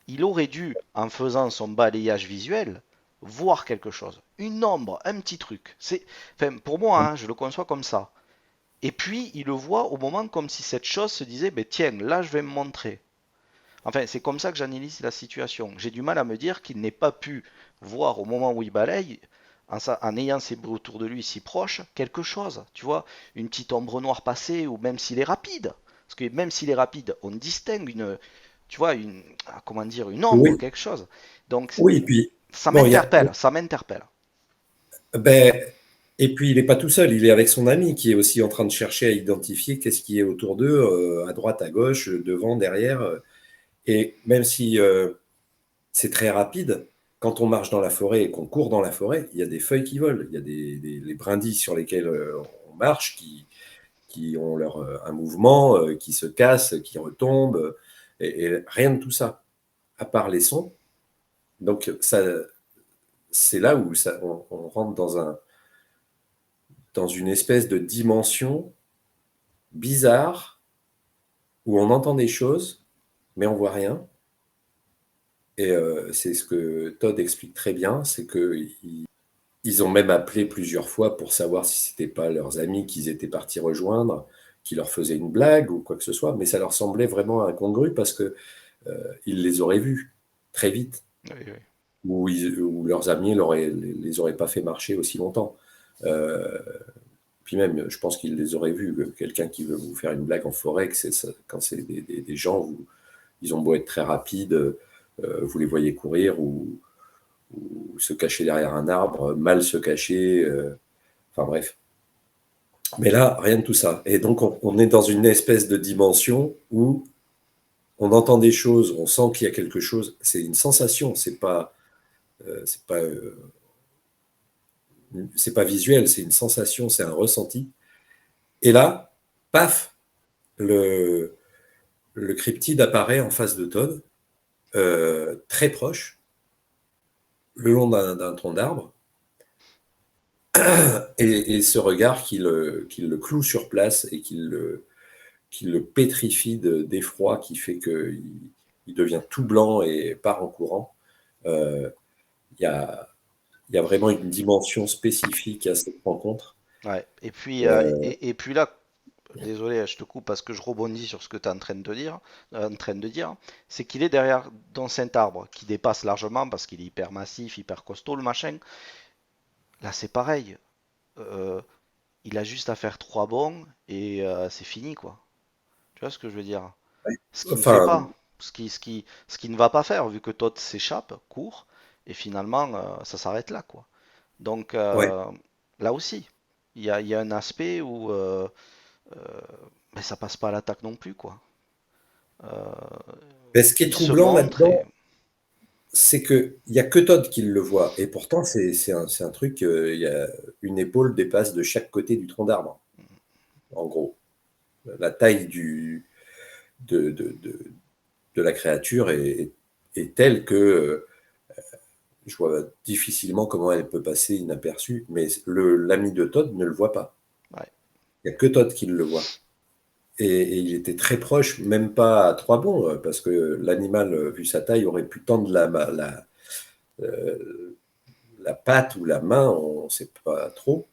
Il aurait dû, en faisant son balayage visuel, voir quelque chose. Une ombre, un petit truc. Enfin, pour moi, hein, je le conçois comme ça. Et puis, il le voit au moment comme si cette chose se disait, ben, tiens, là, je vais me montrer. Enfin, c'est comme ça que j'analyse la situation. J'ai du mal à me dire qu'il n'ait pas pu voir au moment où il balaye, en ayant ces bruits autour de lui si proches, quelque chose. Tu vois, une petite ombre noire passer, ou même s'il est rapide. Parce que même s'il est rapide, on distingue tu vois, comment dire, une ombre, Oui, quelque chose. Donc, oui, et puis, ça bon, m'interpelle, ça m'interpelle. ben, et puis il n'est pas tout seul, il est avec son ami qui est aussi en train de chercher à identifier qu'est-ce qui est autour d'eux, à droite, à gauche, devant, derrière. Et même si c'est très rapide, quand on marche dans la forêt et qu'on court dans la forêt, il y a des feuilles qui volent, il y a les brindilles sur lesquelles on marche qui ont un mouvement, qui se cassent, qui retombent, et rien de tout ça, à part les sons. Donc ça, c'est là où on rentre dans une espèce de dimension bizarre où on entend des choses, mais on voit rien. Et c'est ce que Todd explique très bien, c'est qu'ils ont même appelé plusieurs fois pour savoir si c'était pas leurs amis qu'ils étaient partis rejoindre, qui leur faisaient une blague ou quoi que ce soit, mais ça leur semblait vraiment incongru parce que ils les auraient vus très vite, Oui, oui. ou leurs amis les auraient pas fait marcher aussi longtemps. Euh, Puis même, je pense qu'ils les auraient vus, quelqu'un qui veut vous faire une blague en forêt, quand c'est des gens, ils ont beau être très rapides, vous les voyez courir ou se cacher derrière un arbre, mal se cacher, enfin bref. Mais là, rien de tout ça. Et donc, on est dans une espèce de dimension où on entend des choses, on sent qu'il y a quelque chose. C'est une sensation, c'est pas visuel, c'est une sensation, c'est un ressenti. Et là, paf, le, le cryptide apparaît en face de Todd, très proche, le long d'un tronc d'arbre, et ce regard qui le cloue sur place et qui le pétrifie d'effroi, qui fait qu'il devient tout blanc et part en courant. Euh, Il y a, il y a vraiment une dimension spécifique à cette rencontre. Ouais. Euh, Et puis là, désolé, je te coupe parce que je rebondis sur ce que tu es en train de dire, c'est qu'il est derrière dans cet arbre qui dépasse largement parce qu'il est hyper massif, hyper costaud, le machin. Là, c'est pareil. Euh, il a juste à faire trois bonds et c'est fini, quoi. Tu vois ce que je veux dire? Ce qu'il ne fait enfin, pas, ce qui ne va pas faire, vu que Todd s'échappe, court, et finalement, ça s'arrête là, quoi. Donc, ouais. là aussi, il y a un aspect où euh, ben, ça passe pas à l'attaque non plus, quoi. Euh, Mais ce qui est il se troublant montre là-dedans, et... c'est qu'il n'y a que Todd qui le voit. Et pourtant, c'est un truc, il y a une épaule dépasse de chaque côté du tronc d'arbre, en gros. La taille de, de la créature est telle que je vois difficilement comment elle peut passer inaperçue, mais l'ami de Todd ne le voit pas. Ouais, Il n'y a que Todd qui le voit. Et il était très proche, même pas à trois bonds, parce que l'animal, vu sa taille, aurait pu tendre euh, la patte ou la main, on ne sait pas trop,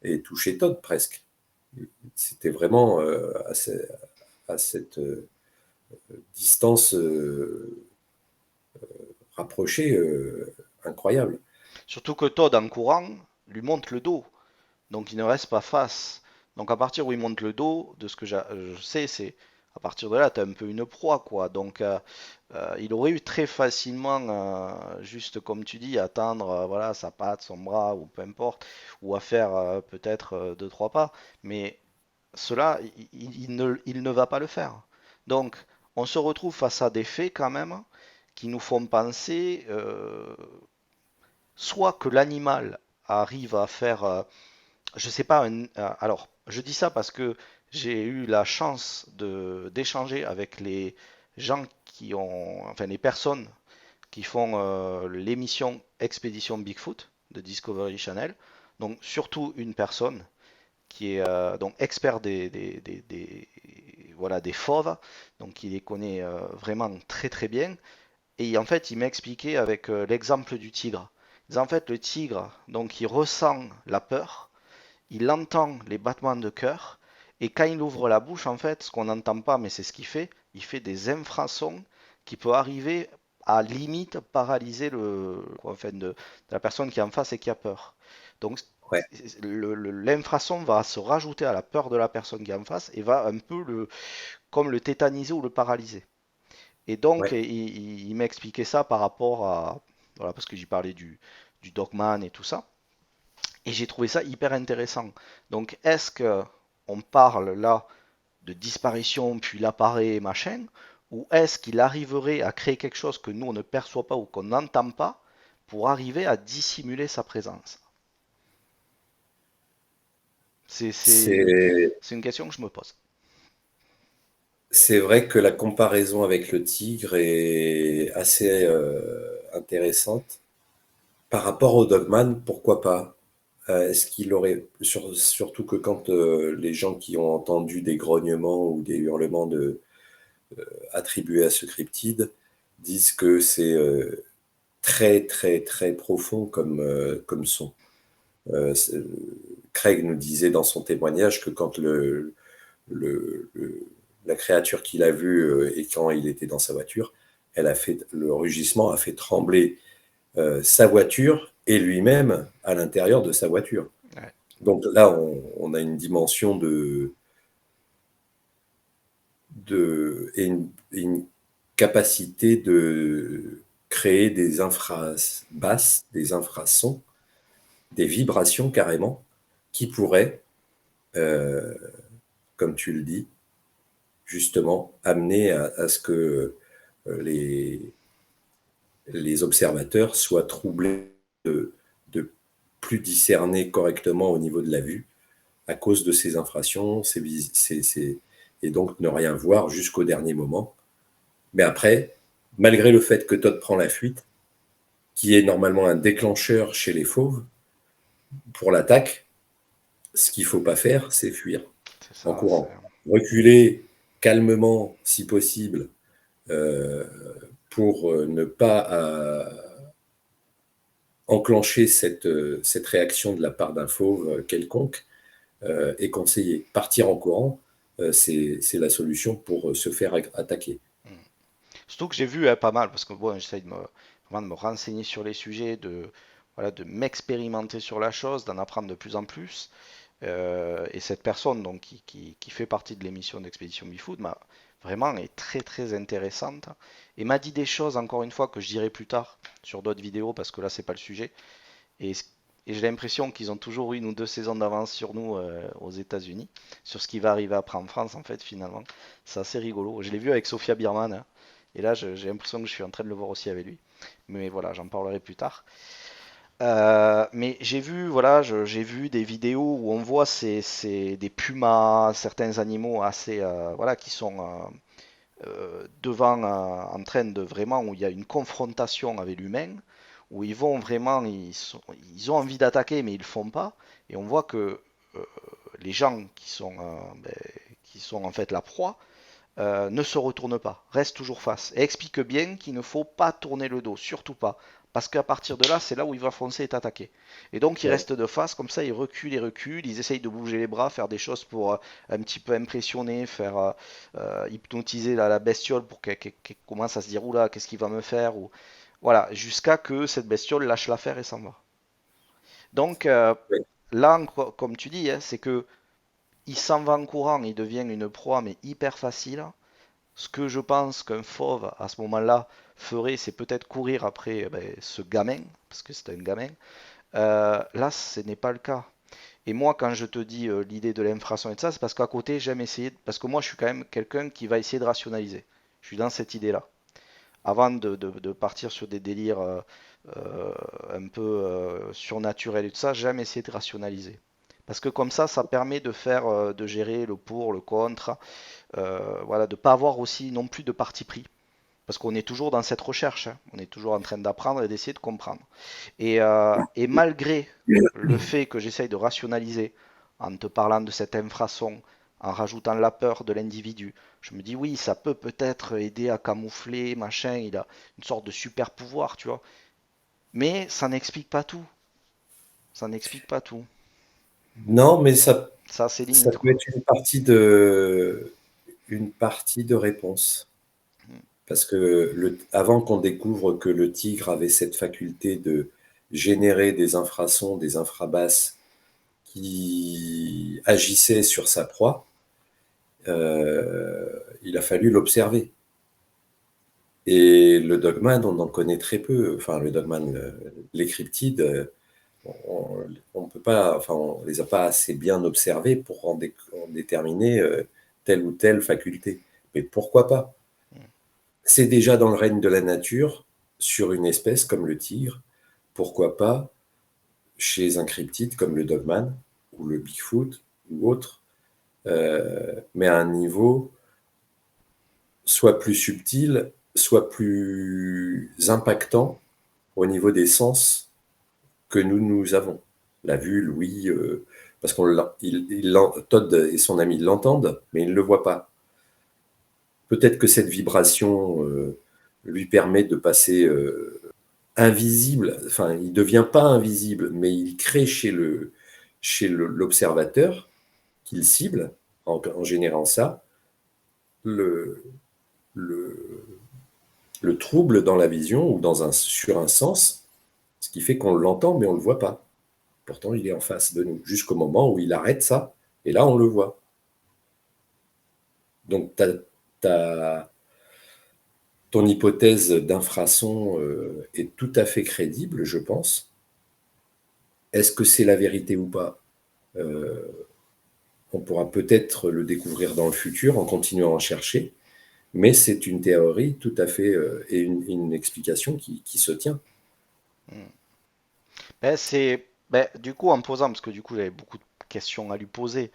et toucher Todd presque. C'était vraiment à cette distance rapprochée incroyable. surtout que Todd, en courant, lui monte le dos. Donc, il ne reste pas face. Donc, à partir où il monte le dos, de ce que je sais, c'est à partir de là, tu as un peu une proie, quoi. Donc, il aurait eu très facilement, juste comme tu dis, attendre voilà, sa patte, son bras, ou peu importe, ou à faire peut-être deux, trois pas. Mais cela, il ne va pas le faire. Donc, on se retrouve face à des faits quand même qui nous font penser soit que l'animal arrive à faire, je sais pas, alors je dis ça parce que j'ai eu la chance d'échanger avec les gens qui ont, enfin les personnes qui font l'émission Expédition Bigfoot de Discovery Channel. Donc surtout une personne qui est donc expert voilà, des fauves, donc il les connaît vraiment très très bien. Et en fait, il m'a expliqué avec l'exemple du tigre. En fait, le tigre, donc il ressent la peur, il entend les battements de cœur, et quand il ouvre la bouche, en fait, ce qu'on n'entend pas, mais c'est ce qu'il fait, il fait des infrasons qui peuvent arriver à limite paralyser enfin, de la personne qui est en face et qui a peur. Donc Ouais, l'infrason va se rajouter à la peur de la personne qui est en face et va un peu comme le tétaniser ou le paralyser. Et donc, ouais. il m'a expliqué ça par rapport à, voilà, parce que j'y parlais du Dogman et tout ça. Et j'ai trouvé ça hyper intéressant. Donc, est-ce que on parle là de disparition, puis l'apparaît, machin, ou est-ce qu'il arriverait à créer quelque chose que nous, on ne perçoit pas ou qu'on n'entend pas pour arriver à dissimuler sa présence? C'est, c'est, C'est c'est une question que je me pose. c'est vrai que la comparaison avec le tigre est assez intéressante. Par rapport au Dogman, pourquoi pas? Est-ce qu'il aurait, surtout que quand les gens qui ont entendu des grognements ou des hurlements attribués à ce cryptide disent que c'est très très très profond comme son. C'est- Craig nous disait dans son témoignage que quand le- le- la créature qu'il a vue et quand il était dans sa voiture, le rugissement a fait trembler sa voiture et lui-même à l'intérieur de sa voiture. Ouais. Donc là, on a une dimension et une capacité de créer des infrabasses, des infrasons, des vibrations carrément, qui pourraient, euh, comme tu le dis, justement, amener à ce que les, les observateurs soient troublés de plus discerner correctement au niveau de la vue à cause de ces infractions, et donc ne rien voir jusqu'au dernier moment. Mais après, malgré le fait que Todd prend la fuite, qui est normalement un déclencheur chez les fauves pour l'attaque, ce qu'il ne faut pas faire, c'est fuir C'est en ça, c'est... courant. Reculer calmement, si possible, euh, pour ne pas enclencher cette réaction de la part d'un fauve quelconque, est conseillé. Partir en courant, c'est la solution pour se faire attaquer. Hmm. Surtout que j'ai vu pas mal, parce que bon, j'essaye vraiment de me renseigner sur les sujets, voilà, de m'expérimenter sur la chose, d'en apprendre de plus en plus. Et cette personne donc, qui fait partie de l'émission d'Expédition Bifood vraiment est très très intéressante et m'a dit des choses encore une fois que je dirai plus tard sur d'autres vidéos parce que là c'est pas le sujet. Et, et j'ai l'impression qu'ils ont toujours une ou deux saisons d'avance sur nous aux États-Unis, sur ce qui va arriver après en France en fait finalement. C'est assez rigolo. Je l'ai vu avec Sophia Birman hein, et là j'ai l'impression que je suis en train de le voir aussi avec lui. Mais voilà, j'en parlerai plus tard. Mais j'ai vu, voilà, j'ai vu des vidéos où on voit des pumas, certains animaux assez, voilà, qui sont devant, en train de vraiment, où il y a une confrontation avec l'humain, où ils vont vraiment, ils ont envie d'attaquer, mais ils le font pas. Et on voit que euh, les gens qui sont en fait la proie, ne se retourne pas, reste toujours face. Et explique bien qu'il ne faut pas tourner le dos, surtout pas. Parce qu'à partir de là, c'est là où il va foncer et t'attaquer. Et donc il Ouais. reste de face, comme ça, il recule et recule, ils essayent de bouger les bras, faire des choses pour un petit peu impressionner, faire hypnotiser la bestiole pour qu'elle commence à se dire, oula, qu'est-ce qu'il va me faire ou... Voilà, jusqu'à que cette bestiole lâche l'affaire et s'en va. Donc Ouais. là, comme tu dis, hein, c'est que il s'en va en courant, il devient une proie, mais hyper facile. Ce que je pense qu'un fauve, à ce moment-là, ferait, c'est peut-être courir après ce gamin, parce que c'est un gamin. Là, ce n'est pas le cas. Et moi, quand je te dis l'idée de l'infrason et de ça, c'est parce qu'à côté, j'aime essayer, parce que moi, je suis quand même quelqu'un qui va essayer de rationaliser. Je suis dans cette idée-là. Avant de partir sur des délires euh, un peu surnaturels et tout ça, j'aime essayer de rationaliser. Parce que comme ça permet de faire, de gérer le pour, le contre, voilà, de pas avoir aussi non plus de parti pris. Parce qu'on est toujours dans cette recherche, hein. On est toujours en train d'apprendre et d'essayer de comprendre. Et malgré le fait que j'essaye de rationaliser en te parlant de cette infrason, en rajoutant la peur de l'individu, je me dis oui, ça peut peut-être aider à camoufler, machin, il a une sorte de super pouvoir, tu vois. Mais ça n'explique pas tout. Ça n'explique pas tout. Non, mais Ça a ses ça limites, peut quoi. être une partie de réponse. Parce que avant qu'on découvre que le tigre avait cette faculté de générer des infrasons, des infrabasses qui agissaient sur sa proie, il a fallu l'observer. Et le dogman, on en connaît très peu. Enfin, le dogman, les cryptides, on peut pas, enfin, on les a pas assez bien observés pour en déterminer telle ou telle faculté. Mais pourquoi pas? C'est déjà dans le règne de la nature, sur une espèce comme le tigre. Pourquoi pas chez un cryptide comme le dogman ou le Bigfoot ou autre, mais à un niveau soit plus subtil, soit plus impactant au niveau des sens que nous avons. La vue, l'ouïe, parce Todd et son ami l'entendent, mais ils ne le voient pas. Peut-être que cette vibration lui permet de passer invisible, enfin, il ne devient pas invisible, mais il crée l'observateur qu'il cible en générant ça, le, le, le trouble dans la vision ou sur un sens, ce qui fait qu'on l'entend mais on ne le voit pas. Pourtant, il est en face de nous, jusqu'au moment où il arrête ça, et là, on le voit. Donc, ton hypothèse d'infrason est tout à fait crédible, je pense. Est-ce que c'est la vérité ou pas? Euh, on pourra peut-être le découvrir dans le futur en continuant à chercher, mais c'est une théorie tout à fait et une explication qui se tient. Mm. Du coup, en me posant, parce que du coup, j'avais beaucoup de questions à lui poser.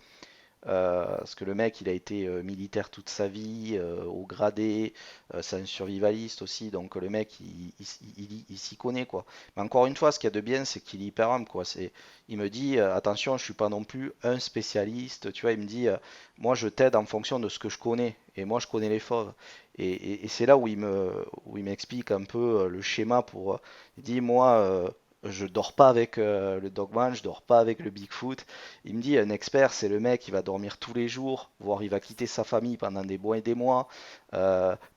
Parce que le mec, il a été militaire toute sa vie, au gradé, c'est un survivaliste aussi, donc le mec, il s'y connaît, quoi. Mais encore une fois, ce qu'il y a de bien, c'est qu'il est hyper humble, quoi. Il me dit, attention, je suis pas non plus un spécialiste, tu vois, il me dit, moi, je t'aide en fonction de ce que je connais, et moi, je connais les fauves. Et c'est là où il m'explique un peu le schéma il dit, moi, je dors pas avec le Dogman, je dors pas avec le Bigfoot. Il me dit, un expert, c'est le mec qui va dormir tous les jours, voire il va quitter sa famille pendant des mois et des mois,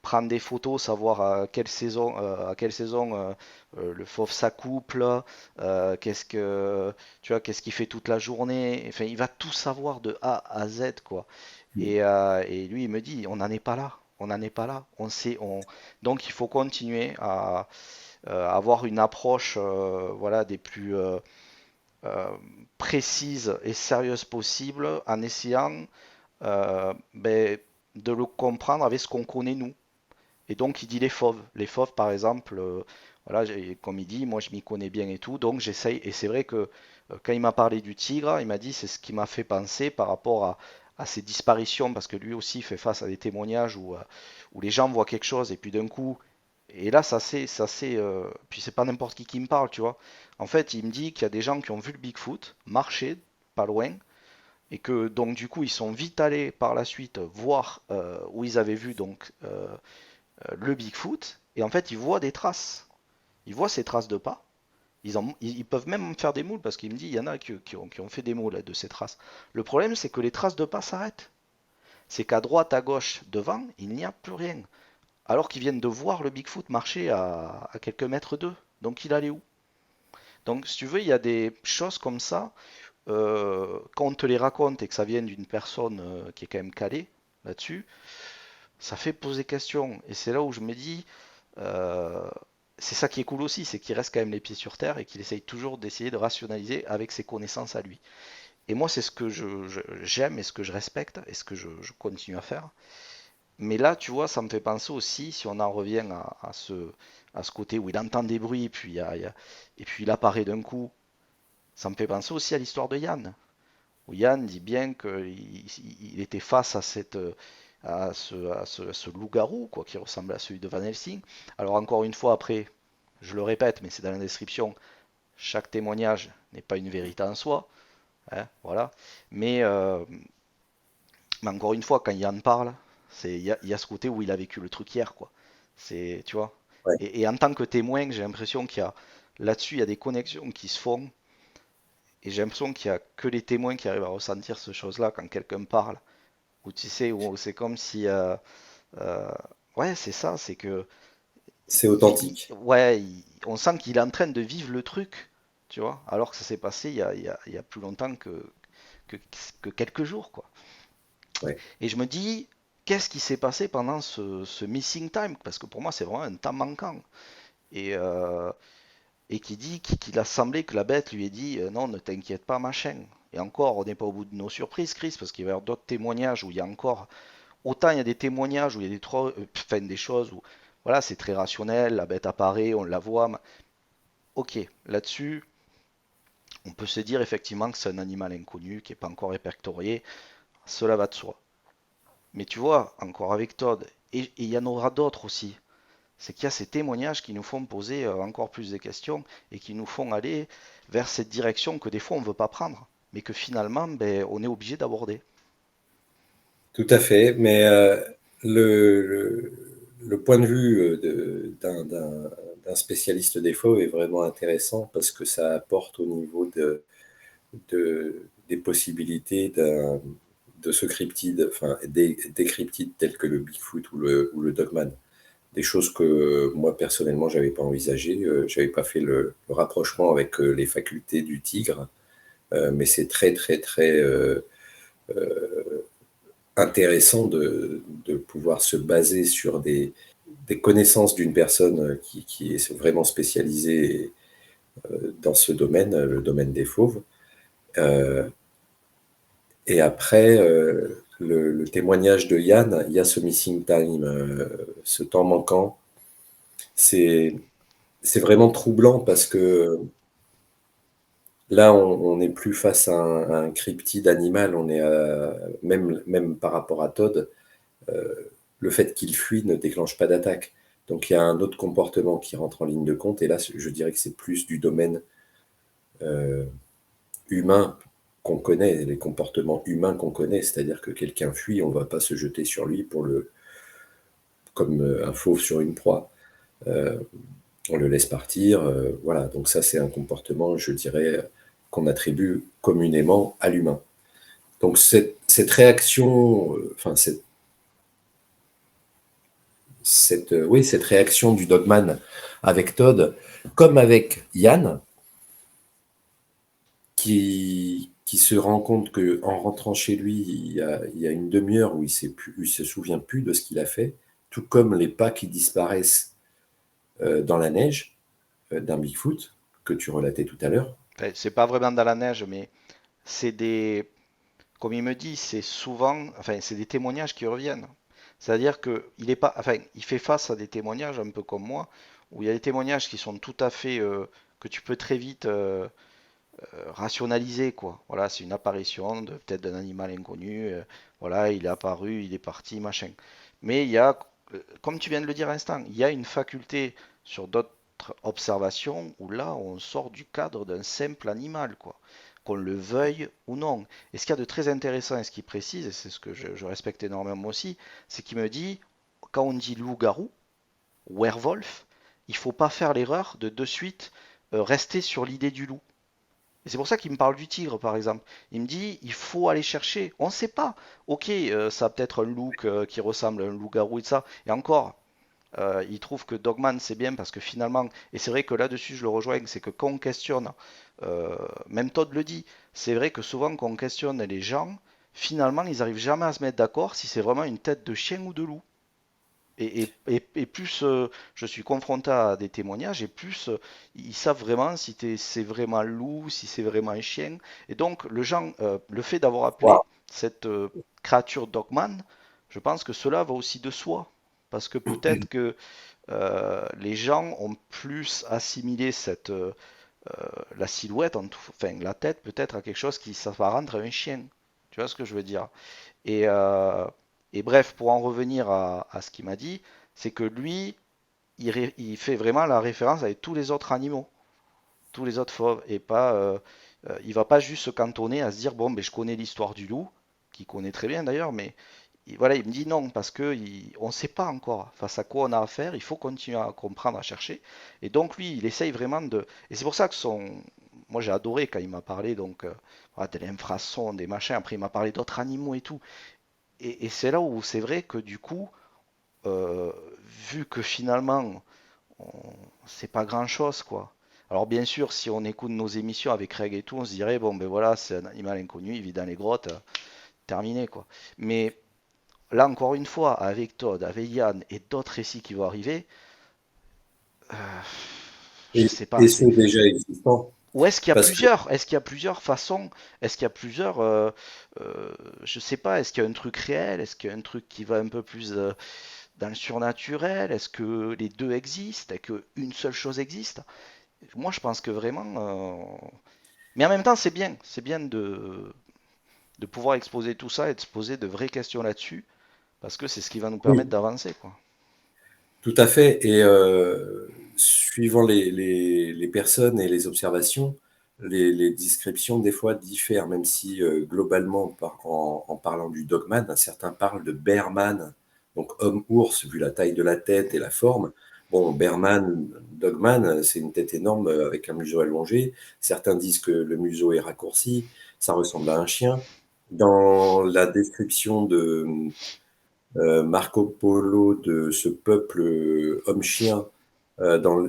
prendre des photos, savoir à quelle saison le fauve s'accouple, qu'est-ce qu'il fait toute la journée. Enfin, il va tout savoir de A à Z, quoi. Et lui, il me dit, on n'en est pas là. On n'en est pas là. Donc, il faut continuer à avoir une approche, voilà, des plus euh, précise et sérieuse possible en essayant de le comprendre avec ce qu'on connaît nous. Et donc il dit les fauves. Les fauves par exemple, voilà, comme il dit, moi je m'y connais bien et tout, donc j'essaye. Et c'est vrai que quand il m'a parlé du tigre, il m'a dit c'est ce qui m'a fait penser par rapport à ces disparitions, parce que lui aussi fait face à des témoignages où les gens voient quelque chose et puis d'un coup, et là puis c'est pas n'importe qui me parle, tu vois. En fait, il me dit qu'il y a des gens qui ont vu le Bigfoot marcher pas loin et que donc du coup ils sont vite allés par la suite voir où ils avaient vu donc le Bigfoot et en fait ils voient des traces. Ils voient ces traces de pas. Ils peuvent même faire des moules parce qu'il me dit il y en a qui ont fait des moules de ces traces. Le problème c'est que les traces de pas s'arrêtent. C'est qu'à droite, à gauche, devant, il n'y a plus rien. Alors qu'ils viennent de voir le Bigfoot marcher à quelques mètres d'eux. Donc il allait où? Donc si tu veux, il y a des choses comme ça, quand on te les raconte et que ça vient d'une personne qui est quand même calée là-dessus, ça fait poser question. Et c'est là où je me dis, euh, c'est ça qui est cool aussi, c'est qu'il reste quand même les pieds sur terre et qu'il essaye toujours d'essayer de rationaliser avec ses connaissances à lui. Et moi, c'est ce que j'aime et ce que je respecte et ce que je continue à faire. Mais là, tu vois, ça me fait penser aussi, si on en revient à ce côté où il entend des bruits et puis il apparaît d'un coup, ça me fait penser aussi à l'histoire de Yann, où Yann dit bien qu'il était face à à ce loup-garou, quoi, qui ressemble à celui de Van Helsing. Alors encore une fois, après, je le répète, mais c'est dans la description, chaque témoignage n'est pas une vérité en soi, hein, voilà. Mais, euh, mais encore une fois, quand Yann parle, il y a ce côté où il a vécu le truc hier, quoi. C'est, tu vois. Ouais. Et en tant que témoin, j'ai l'impression qu'il y a là-dessus, il y a des connexions qui se font. Et j'ai l'impression qu'il y a que les témoins qui arrivent à ressentir ces choses-là quand quelqu'un parle. Ou tu sais, où c'est comme si, euh, ouais, c'est ça, c'est que, C'est authentique. ouais, on sent qu'il est en train de vivre le truc, tu vois, alors que ça s'est passé il y a plus longtemps que, que quelques jours, quoi. Ouais. Et je me dis, qu'est-ce qui s'est passé pendant ce missing time? Parce que pour moi, c'est vraiment un temps manquant. Et, euh, et qui dit qu'il a semblé que la bête lui ait dit non, ne t'inquiète pas, machin. Et encore, on n'est pas au bout de nos surprises, Chris, parce qu'il va y avoir d'autres témoignages où il y a encore. Autant il y a des témoignages où il y a enfin, des choses où voilà, c'est très rationnel, la bête apparaît, on la voit. Ok, là-dessus, on peut se dire effectivement que c'est un animal inconnu qui n'est pas encore répertorié, cela va de soi. Mais tu vois, encore avec Todd, et il y en aura d'autres aussi, c'est qu'il y a ces témoignages qui nous font poser encore plus de questions et qui nous font aller vers cette direction que des fois on ne veut pas prendre, mais que finalement ben, on est obligé d'aborder. Tout à fait, mais le point de vue d'un spécialiste des fauves est vraiment intéressant parce que ça apporte au niveau des possibilités de ce cryptide, enfin des cryptides tels que le Bigfoot ou le Dogman. Des choses que moi personnellement j'avais pas envisagées, j'avais pas fait le rapprochement avec les facultés du tigre, mais c'est très très très intéressant de pouvoir se baser sur des connaissances d'une personne qui est vraiment spécialisée dans ce domaine, le domaine des fauves. Euh, et après, le témoignage de Yann, il y a ce missing time, ce temps manquant. C'est, c'est vraiment troublant parce que là, on n'est plus face à un cryptide animal, on est même par rapport à Todd, euh, le fait qu'il fuit ne déclenche pas d'attaque. Donc il y a un autre comportement qui rentre en ligne de compte, et là, je dirais que c'est plus du domaine euh, humain qu'on connaît, les comportements humains qu'on connaît, c'est-à-dire que quelqu'un fuit, on ne va pas se jeter sur lui comme un fauve sur une proie. Euh, on le laisse partir, voilà. Donc ça, c'est un comportement, je dirais, qu'on attribue communément à l'humain. Donc cette réaction, enfin oui, cette réaction du Dogman avec Todd, comme avec Yann, qui se rend compte qu'en rentrant chez lui, il y a une demi-heure où il se souvient plus de ce qu'il a fait, tout comme les pas qui disparaissent dans la neige d'un Bigfoot que tu relatais tout à l'heure. Enfin, c'est pas vraiment dans la neige, mais c'est des, comme il me dit, c'est souvent, enfin, c'est des témoignages qui reviennent. C'est-à-dire que il est pas, enfin, il fait face à des témoignages un peu comme moi, où il y a des témoignages qui sont tout à fait, que tu peux très vite rationaliser, quoi. Voilà, c'est une apparition de peut-être d'un animal inconnu, voilà, il est apparu, il est parti, machin. Mais il y a, comme tu viens de le dire à l'instant, il y a une faculté sur d'autres observations où là, on sort du cadre d'un simple animal, quoi. Qu'on le veuille ou non. Et ce qu'il y a de très intéressant et ce qu'il précise, et c'est ce que je respecte énormément aussi, c'est qu'il me dit, quand on dit loup-garou, werewolf, il ne faut pas faire l'erreur de suite rester sur l'idée du loup. Et c'est pour ça qu'il me parle du tigre, par exemple. Il me dit, il faut aller chercher. On ne sait pas. Ok, ça a peut-être un look qui ressemble à un loup-garou et ça. Et encore, il trouve que Dogman c'est bien parce que finalement, et c'est vrai que là-dessus je le rejoins, c'est que quand on questionne, même Todd le dit, c'est vrai que souvent quand on questionne les gens, finalement ils arrivent jamais à se mettre d'accord si c'est vraiment une tête de chien ou de loup. Et plus je suis confronté à des témoignages, et plus ils savent vraiment si c'est vraiment loup, si c'est vraiment un chien. Et donc le fait d'avoir Wow. appelé cette créature Dogman, je pense que cela va aussi de soi. Parce que peut-être que les gens ont plus assimilé la silhouette, enfin la tête peut-être à quelque chose qui s'apparente à un chien. Tu vois ce que je veux dire? Et, euh, et bref, pour en revenir à ce qu'il m'a dit, c'est que lui, il fait vraiment la référence avec tous les autres animaux, tous les autres fauves, et pas, il va pas juste se cantonner à se dire bon, ben je connais l'histoire du loup, qu'il connaît très bien d'ailleurs, mais voilà, il me dit non parce que on ne sait pas encore face à quoi on a affaire, il faut continuer à comprendre, à chercher, et donc lui, il essaye vraiment de, et c'est pour ça que moi j'ai adoré quand il m'a parlé donc voilà, de l'infrason, des machins, après il m'a parlé d'autres animaux et tout. Et c'est là où c'est vrai que du coup, euh, vu que finalement, c'est pas grand-chose, quoi. Alors bien sûr, si on écoute nos émissions avec Craig et tout, on se dirait, bon ben voilà, c'est un animal inconnu, il vit dans les grottes, terminé, quoi. Mais là, encore une fois, avec Todd, avec Yann et d'autres récits qui vont arriver, euh, je sais pas, Et c'est... ceux déjà existants. Ou est-ce qu'il y a Parce que plusieurs? Est-ce qu'il y a plusieurs façons? Est-ce qu'il y a plusieurs... je sais pas, est-ce qu'il y a un truc réel? Est-ce qu'il y a un truc qui va un peu plus dans le surnaturel? Est-ce que les deux existent? Est-ce qu'une seule chose existe? Moi, je pense que vraiment. Mais en même temps, c'est bien de pouvoir exposer tout ça et de se poser de vraies questions là-dessus, parce que c'est ce qui va nous permettre oui, d'avancer, quoi. tout à fait. Et suivant les personnes et les observations, les descriptions des fois diffèrent, même si globalement, en parlant du dogman, certains parlent de bearman, donc homme-ours, vu la taille de la tête et la forme. Bon, bearman, dogman, c'est une tête énorme avec un museau allongé. Certains disent que le museau est raccourci, ça ressemble à un chien. Dans la description de Marco Polo de ce peuple homme-chien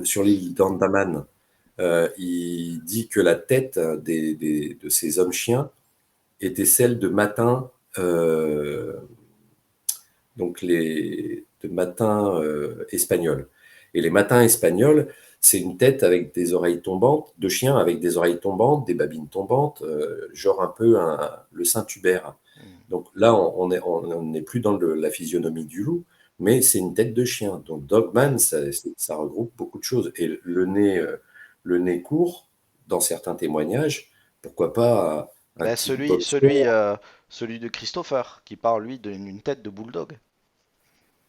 sur l'île d'Andaman, il dit que la tête de ces hommes-chiens était celle de matins, donc de matins espagnols. Et les matins espagnols, c'est une tête avec des oreilles tombantes, de chien avec des oreilles tombantes, des babines tombantes, genre un peu le Saint-Hubert. Mm. Donc là, on n'est plus dans la physionomie du loup, mais c'est une tête de chien. Donc Dogman, ça regroupe beaucoup de choses. Et le nez court, dans certains témoignages, pourquoi pas un Ben, type boxer, celui de Christopher, qui parle, lui, d'une tête de bulldog.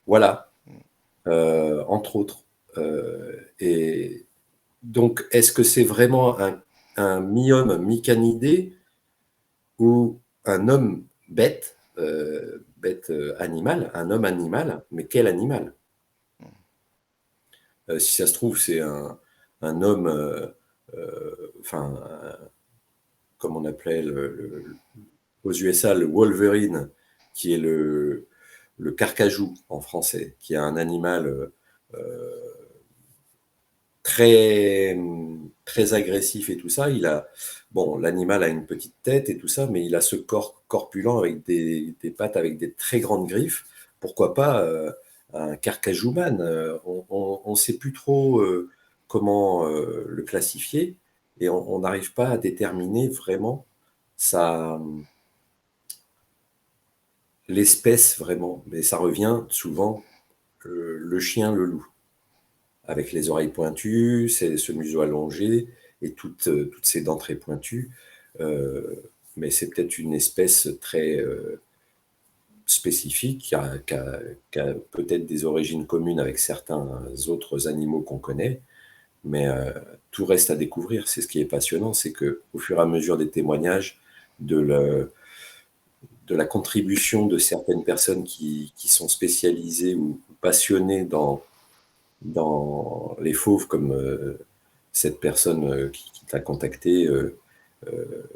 voilà, Mm. entre autres. Et donc, est-ce que c'est vraiment un mi-homme, mi-canidé ou un homme bête, bête animal, un homme animal, mais quel animal? Si ça se trouve, c'est un homme, enfin, comme on appelait aux USA le Wolverine, qui est le carcajou en français, qui est un animal très, très agressif et tout ça. Bon, l'animal a une petite tête et tout ça, mais il a ce corps corpulent avec des pattes avec des très grandes griffes. Pourquoi pas un carcajouman? On ne sait plus trop comment le classifier et on n'arrive pas à déterminer vraiment sa, l'espèce vraiment. Mais ça revient souvent le chien, le loup avec les oreilles pointues, ce museau allongé et toutes ces dents très pointues. Euh, mais c'est peut-être une espèce très spécifique qui a peut-être des origines communes avec certains autres animaux qu'on connaît, mais tout reste à découvrir. C'est ce qui est passionnant, c'est que au fur et à mesure des témoignages, de, le, de la contribution de certaines personnes qui sont spécialisées ou passionnées dans les fauves, comme cette personne qui t'a contacté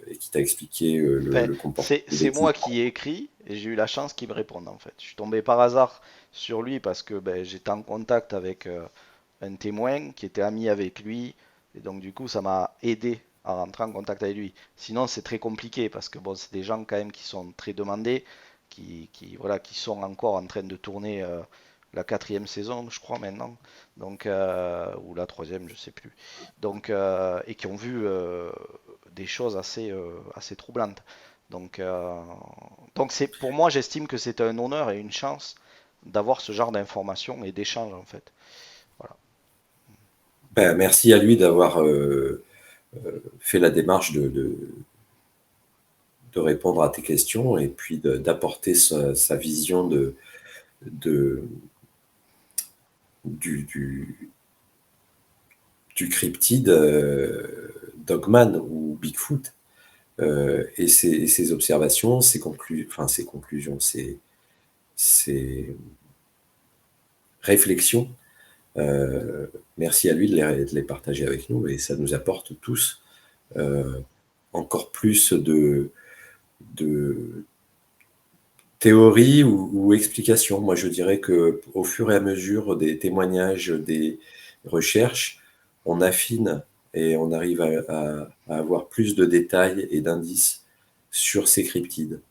et qui t'a expliqué Enfin, le comportement c'est des moi types. qui ai écrit et j'ai eu la chance qu'il me réponde en fait. Je suis tombé par hasard sur lui parce que ben, j'étais en contact avec un témoin qui était ami avec lui et donc du coup ça m'a aidé à rentrer en contact avec lui. Sinon c'est très compliqué parce que bon c'est des gens quand même qui sont très demandés, voilà qui sont encore en train de tourner la 4e saison, je crois maintenant, donc ou la 3e, je sais plus. Donc et qui ont vu des choses assez troublantes. Donc c'est pour moi, j'estime que c'est un honneur et une chance d'avoir ce genre d'informations et d'échanges en fait. Voilà. Ben, merci à lui d'avoir fait la démarche de répondre à tes questions et puis d'apporter sa vision de, du, du cryptide Dogman ou Bigfoot. Et ses observations, ses conclusions, ses réflexions. Merci à lui de les partager avec nous et ça nous apporte tous encore plus de théories ou explications. Moi, je dirais que au fur et à mesure des témoignages, des recherches, on affine et on arrive à avoir plus de détails et d'indices sur ces cryptides.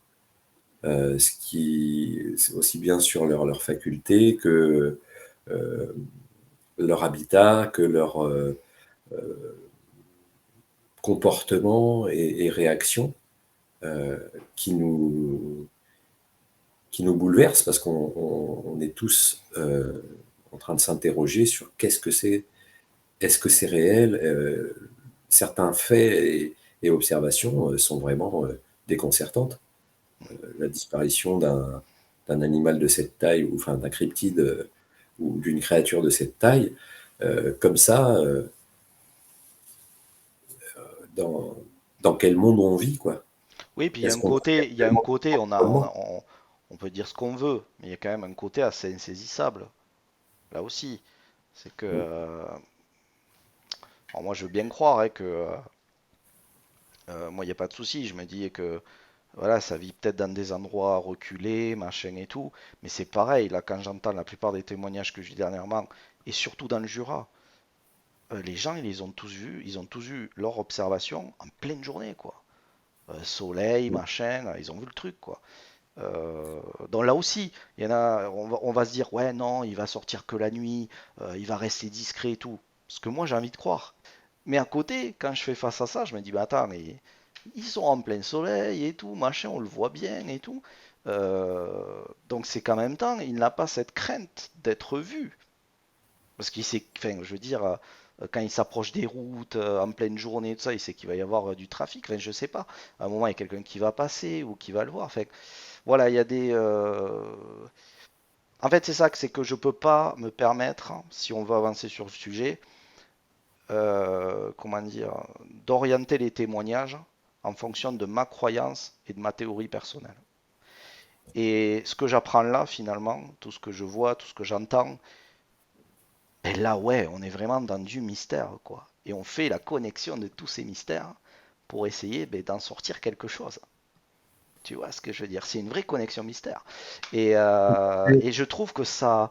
Ce qui c'est aussi bien sur leur faculté que leur habitat, que leur comportement et réaction euh, qui nous qui nous bouleverse parce qu'on est tous en train de s'interroger sur qu'est-ce que c'est, est-ce que c'est réel. Certains faits et observations sont vraiment déconcertantes. La disparition d'un animal de cette taille, ou enfin d'un cryptide ou d'une créature de cette taille, comme ça, dans, dans quel monde on vit, quoi. Oui, puis Est-ce qu'on il y a un côté, vraiment on peut dire ce qu'on veut, mais il y a quand même un côté assez insaisissable, là aussi. C'est que, alors moi je veux bien croire hein, que, moi il n'y a pas de souci, je me dis que, voilà, ça vit peut-être dans des endroits reculés, machin et tout, mais c'est pareil, là quand j'entends la plupart des témoignages que j'ai eu dernièrement, et surtout dans le Jura, les gens ils les ont tous vus, ils ont tous eu leur observation en pleine journée, quoi. Soleil, machin, ils ont vu le truc, quoi. Donc là aussi, il y en a, on va se dire, ouais, non, il va sortir que la nuit, il va rester discret et tout. Ce que moi j'ai envie de croire. Mais à côté, quand je fais face à ça, je me dis, bah attends, mais ils sont en plein soleil et tout, machin, on le voit bien et tout. Donc c'est qu'en même temps, il n'a pas cette crainte d'être vu. Parce qu'il sait, enfin, je veux dire, quand il s'approche des routes en pleine journée, tout ça, il sait qu'il va y avoir du trafic. Enfin, je sais pas. À un moment, il y a quelqu'un qui va passer ou qui va le voir. Enfin, voilà, il y a des. En fait, c'est ça que c'est que je peux pas me permettre, hein, si on veut avancer sur le sujet, comment dire, d'orienter les témoignages en fonction de ma croyance et de ma théorie personnelle. Et ce que j'apprends là, finalement, tout ce que je vois, tout ce que j'entends, ben là, ouais, on est vraiment dans du mystère, quoi. Et on fait la connexion de tous ces mystères pour essayer ben, d'en sortir quelque chose. Tu vois ce que je veux dire? C'est une vraie connexion mystère. Et je trouve que ça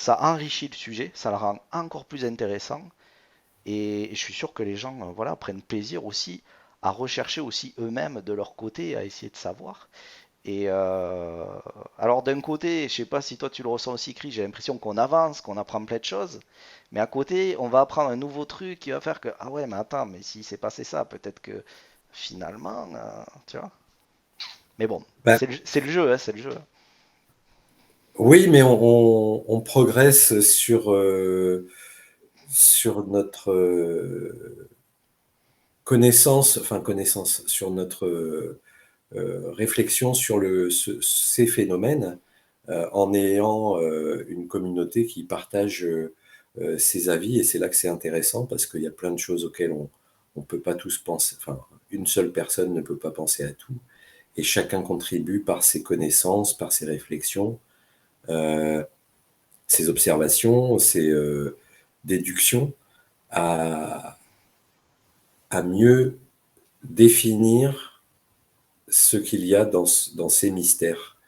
enrichit le sujet, ça le rend encore plus intéressant. Et je suis sûr que les gens voilà, prennent plaisir aussi à rechercher aussi eux-mêmes de leur côté, à essayer de savoir. Et alors d'un côté, je sais pas si toi tu le ressens aussi, Chris, j'ai l'impression qu'on avance, qu'on apprend plein de choses, mais à côté, on va apprendre un nouveau truc qui va faire que ah ouais, mais attends, mais s'il s'est passé ça, peut-être que finalement, tu vois. Mais bon, ben, c'est le jeu, hein, c'est le jeu. oui, mais on progresse sur notre connaissance, sur notre réflexion sur ces phénomènes en ayant une communauté qui partage ses avis. Et c'est là que c'est intéressant parce qu'il y a plein de choses auxquelles on peut pas tous penser. Enfin, une seule personne ne peut pas penser à tout. Et chacun contribue par ses connaissances, par ses réflexions, euh, ses observations, ses déductions à, à mieux définir ce qu'il y a dans ces mystères,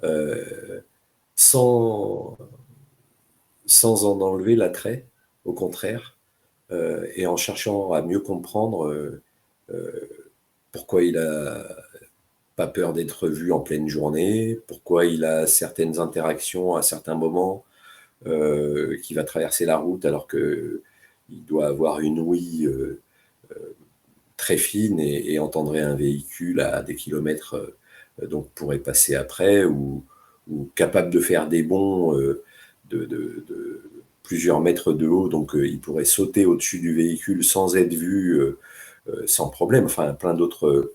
euh, sans, sans en enlever l'attrait, au contraire, et en cherchant à mieux comprendre pourquoi il a pas peur d'être vu en pleine journée, pourquoi il a certaines interactions à certains moments qui va traverser la route alors que il doit avoir une ouïe très fine et entendrait un véhicule à des kilomètres, donc pourrait passer après, ou capable de faire des bonds de plusieurs mètres de haut, donc il pourrait sauter au-dessus du véhicule sans être vu, sans problème. Enfin, plein d'autres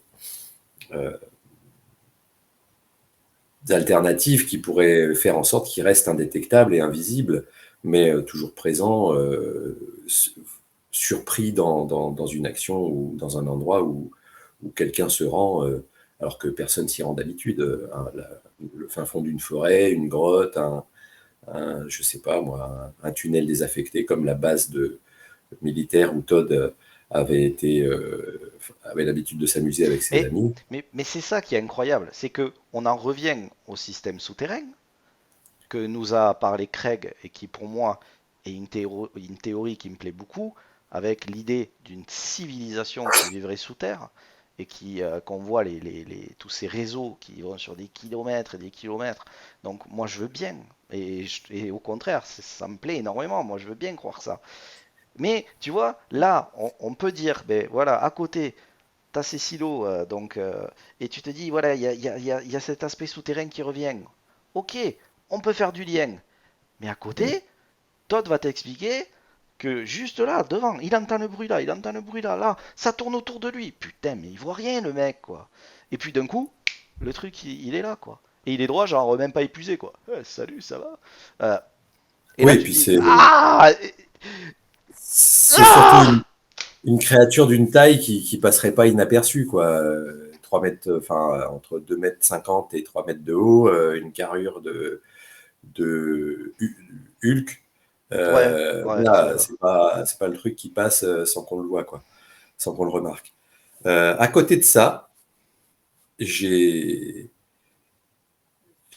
alternatives qui pourraient faire en sorte qu'il reste indétectable et invisible, mais toujours présent, surpris dans une action ou dans un endroit où quelqu'un se rend alors que personne s'y rend d'habitude. Le fin fond d'une forêt, une grotte, je sais pas moi, un tunnel désaffecté comme la base militaire où Todd avait l'habitude de s'amuser avec ses Mais, amis. mais c'est ça qui est incroyable, c'est que on en revient au système souterrain que nous a parlé Craig et qui pour moi est une théorie qui me plaît beaucoup, avec l'idée d'une civilisation qui vivrait sous terre et qui qu'on voit tous ces réseaux qui vont sur des kilomètres et des kilomètres. Donc moi je veux bien, et au contraire ça me plaît énormément, moi je veux bien croire ça. Mais tu vois, là on peut dire, ben voilà, à côté t'as ces silos, et tu te dis, voilà, il y a cet aspect souterrain qui revient. Ok, on peut faire du lien. Mais à côté, Todd va t'expliquer que juste là, devant, il entend le bruit là, il entend le bruit là, là, ça tourne autour de lui. Putain, mais il voit rien le mec, quoi. Et puis d'un coup, le truc, il est là, quoi. Et il est droit, genre même pas épuisé, quoi. Salut, ça va. Euh, et là, Oui, et tu puis dis, ah, c'est surtout ah. une créature d'une taille qui passerait pas inaperçue, quoi. 3 mètres, enfin, entre 2,50 m et 3 mètres de haut, une carrure de Hulk. Ouais, ouais, c'est Voilà, ça. c'est pas le truc qui passe sans qu'on le voit, quoi, sans qu'on le remarque. À côté de ça, j'ai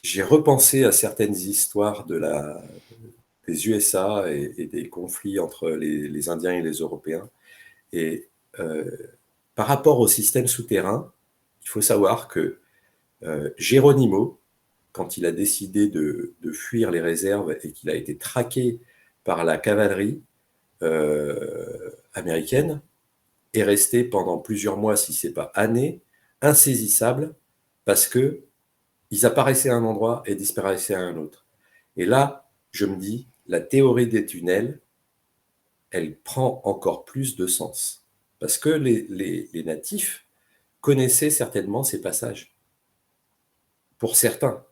j'ai repensé à certaines histoires des USA et des conflits entre les Indiens et les Européens. Et par rapport au système souterrain, il faut savoir que Geronimo, quand il a décidé de fuir les réserves et qu'il a été traqué par la cavalerie américaine, est resté pendant plusieurs mois, si ce n'est pas années, insaisissable parce que ils apparaissaient à un endroit et disparaissaient à un autre. Et là, je me dis, la théorie des tunnels, elle prend encore plus de sens. Parce que les natifs connaissaient certainement ces passages, pour certains,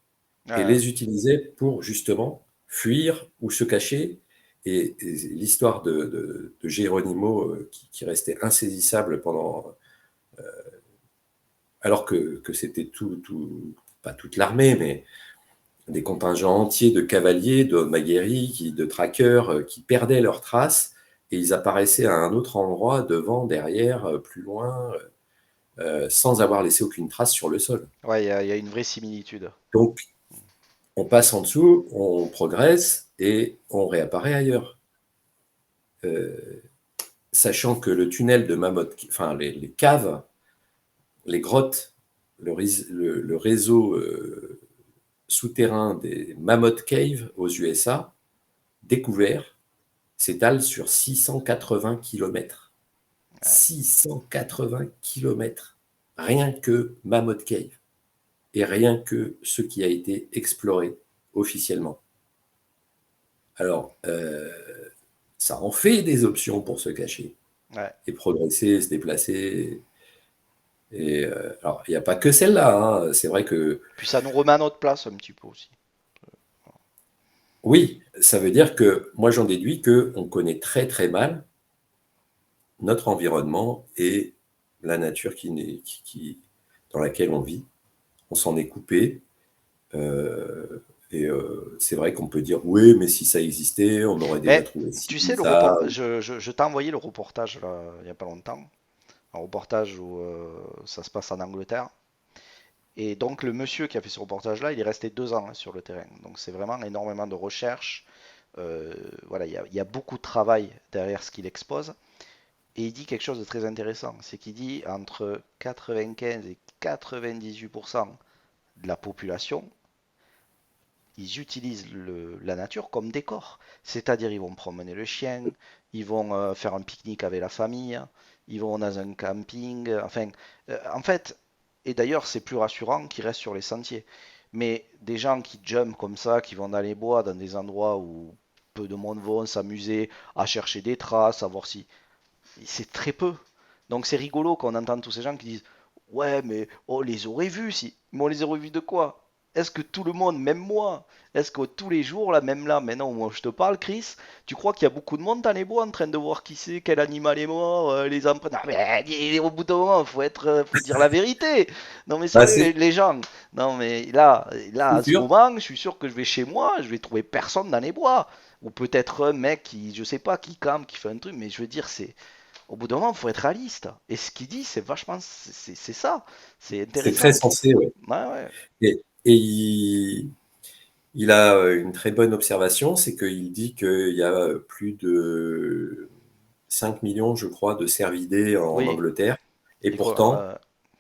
et Ouais, les utilisaient pour justement fuir ou se cacher. Et l'histoire de Geronimo qui restait insaisissable pendant, alors que c'était pas toute l'armée, mais des contingents entiers de cavaliers, d'hommes aguerris, de traqueurs qui perdaient leurs traces et ils apparaissaient à un autre endroit, devant, derrière, plus loin, sans avoir laissé aucune trace sur le sol. ouais, il y a une vraie similitude. Donc, on passe en dessous, on progresse et on réapparaît ailleurs. Euh, Sachant que le tunnel de Mammoth, enfin les caves, les grottes, le réseau souterrain des Mammoth Cave aux USA, découvert, s'étale sur 680 km. 680 km. Rien que Mammoth Cave. Et rien que ce qui a été exploré officiellement. Alors, ça en fait des options pour se cacher Ouais. et progresser, se déplacer. Et alors, il n'y a pas que celle-là, hein. C'est vrai que Puis ça nous remet à notre place un petit peu aussi. oui, ça veut dire que moi j'en déduis qu'on connaît très très mal notre environnement et la nature dans laquelle on vit. On s'en est coupé. C'est vrai qu'on peut dire oui, mais si ça existait, on aurait déjà Mais trouvé tu ci ou sais, ça. je t'ai envoyé le reportage là, il n'y a pas longtemps. Un reportage où ça se passe en Angleterre. Et donc le monsieur qui a fait ce reportage-là, il est resté 2 ans sur le terrain. Donc c'est vraiment énormément de recherche. Voilà, il y a beaucoup de travail derrière ce qu'il expose. Et il dit quelque chose de très intéressant. C'est qu'il dit entre 95 et 98% de la population ils utilisent la nature comme décor. C'est-à-dire, ils vont promener le chien, ils vont faire un pique-nique avec la famille, ils vont dans un camping. Enfin, en fait, et d'ailleurs, c'est plus rassurant qu'ils restent sur les sentiers. Mais des gens qui jumpent comme ça, qui vont dans les bois, dans des endroits où peu de monde vont s'amuser à chercher des traces, à voir si. C'est très peu. Donc c'est rigolo quand on entend tous ces gens qui disent ouais, mais on les aurait vus si. Mais on les aurait vus de quoi? Est-ce que tout le monde, même moi, est-ce que tous les jours, là, même là, maintenant, moi je te parle, Chris, tu crois qu'il y a beaucoup de monde dans les bois en train de voir qui c'est, quel animal est mort, les empreintes. Non, mais au bout d'un moment, faut dire la vérité. Non, mais Bah, sérieux, les gens. Non, mais là, c'est à ce sûr. moment, je suis sûr que je vais chez moi, je vais trouver personne dans les bois. Ou peut-être un mec qui, je sais pas, qui campe, qui fait un truc, mais je veux dire, c'est au bout d'un moment, il faut être réaliste. Et ce qu'il dit, c'est vachement, c'est ça. C'est C'est très intéressant. sensé, ouais. Ouais, ouais. Et il a une très bonne observation, c'est qu'il dit qu'il y a plus de 5 millions, je crois, de cervidés en Oui, Angleterre. Et il faut, pourtant,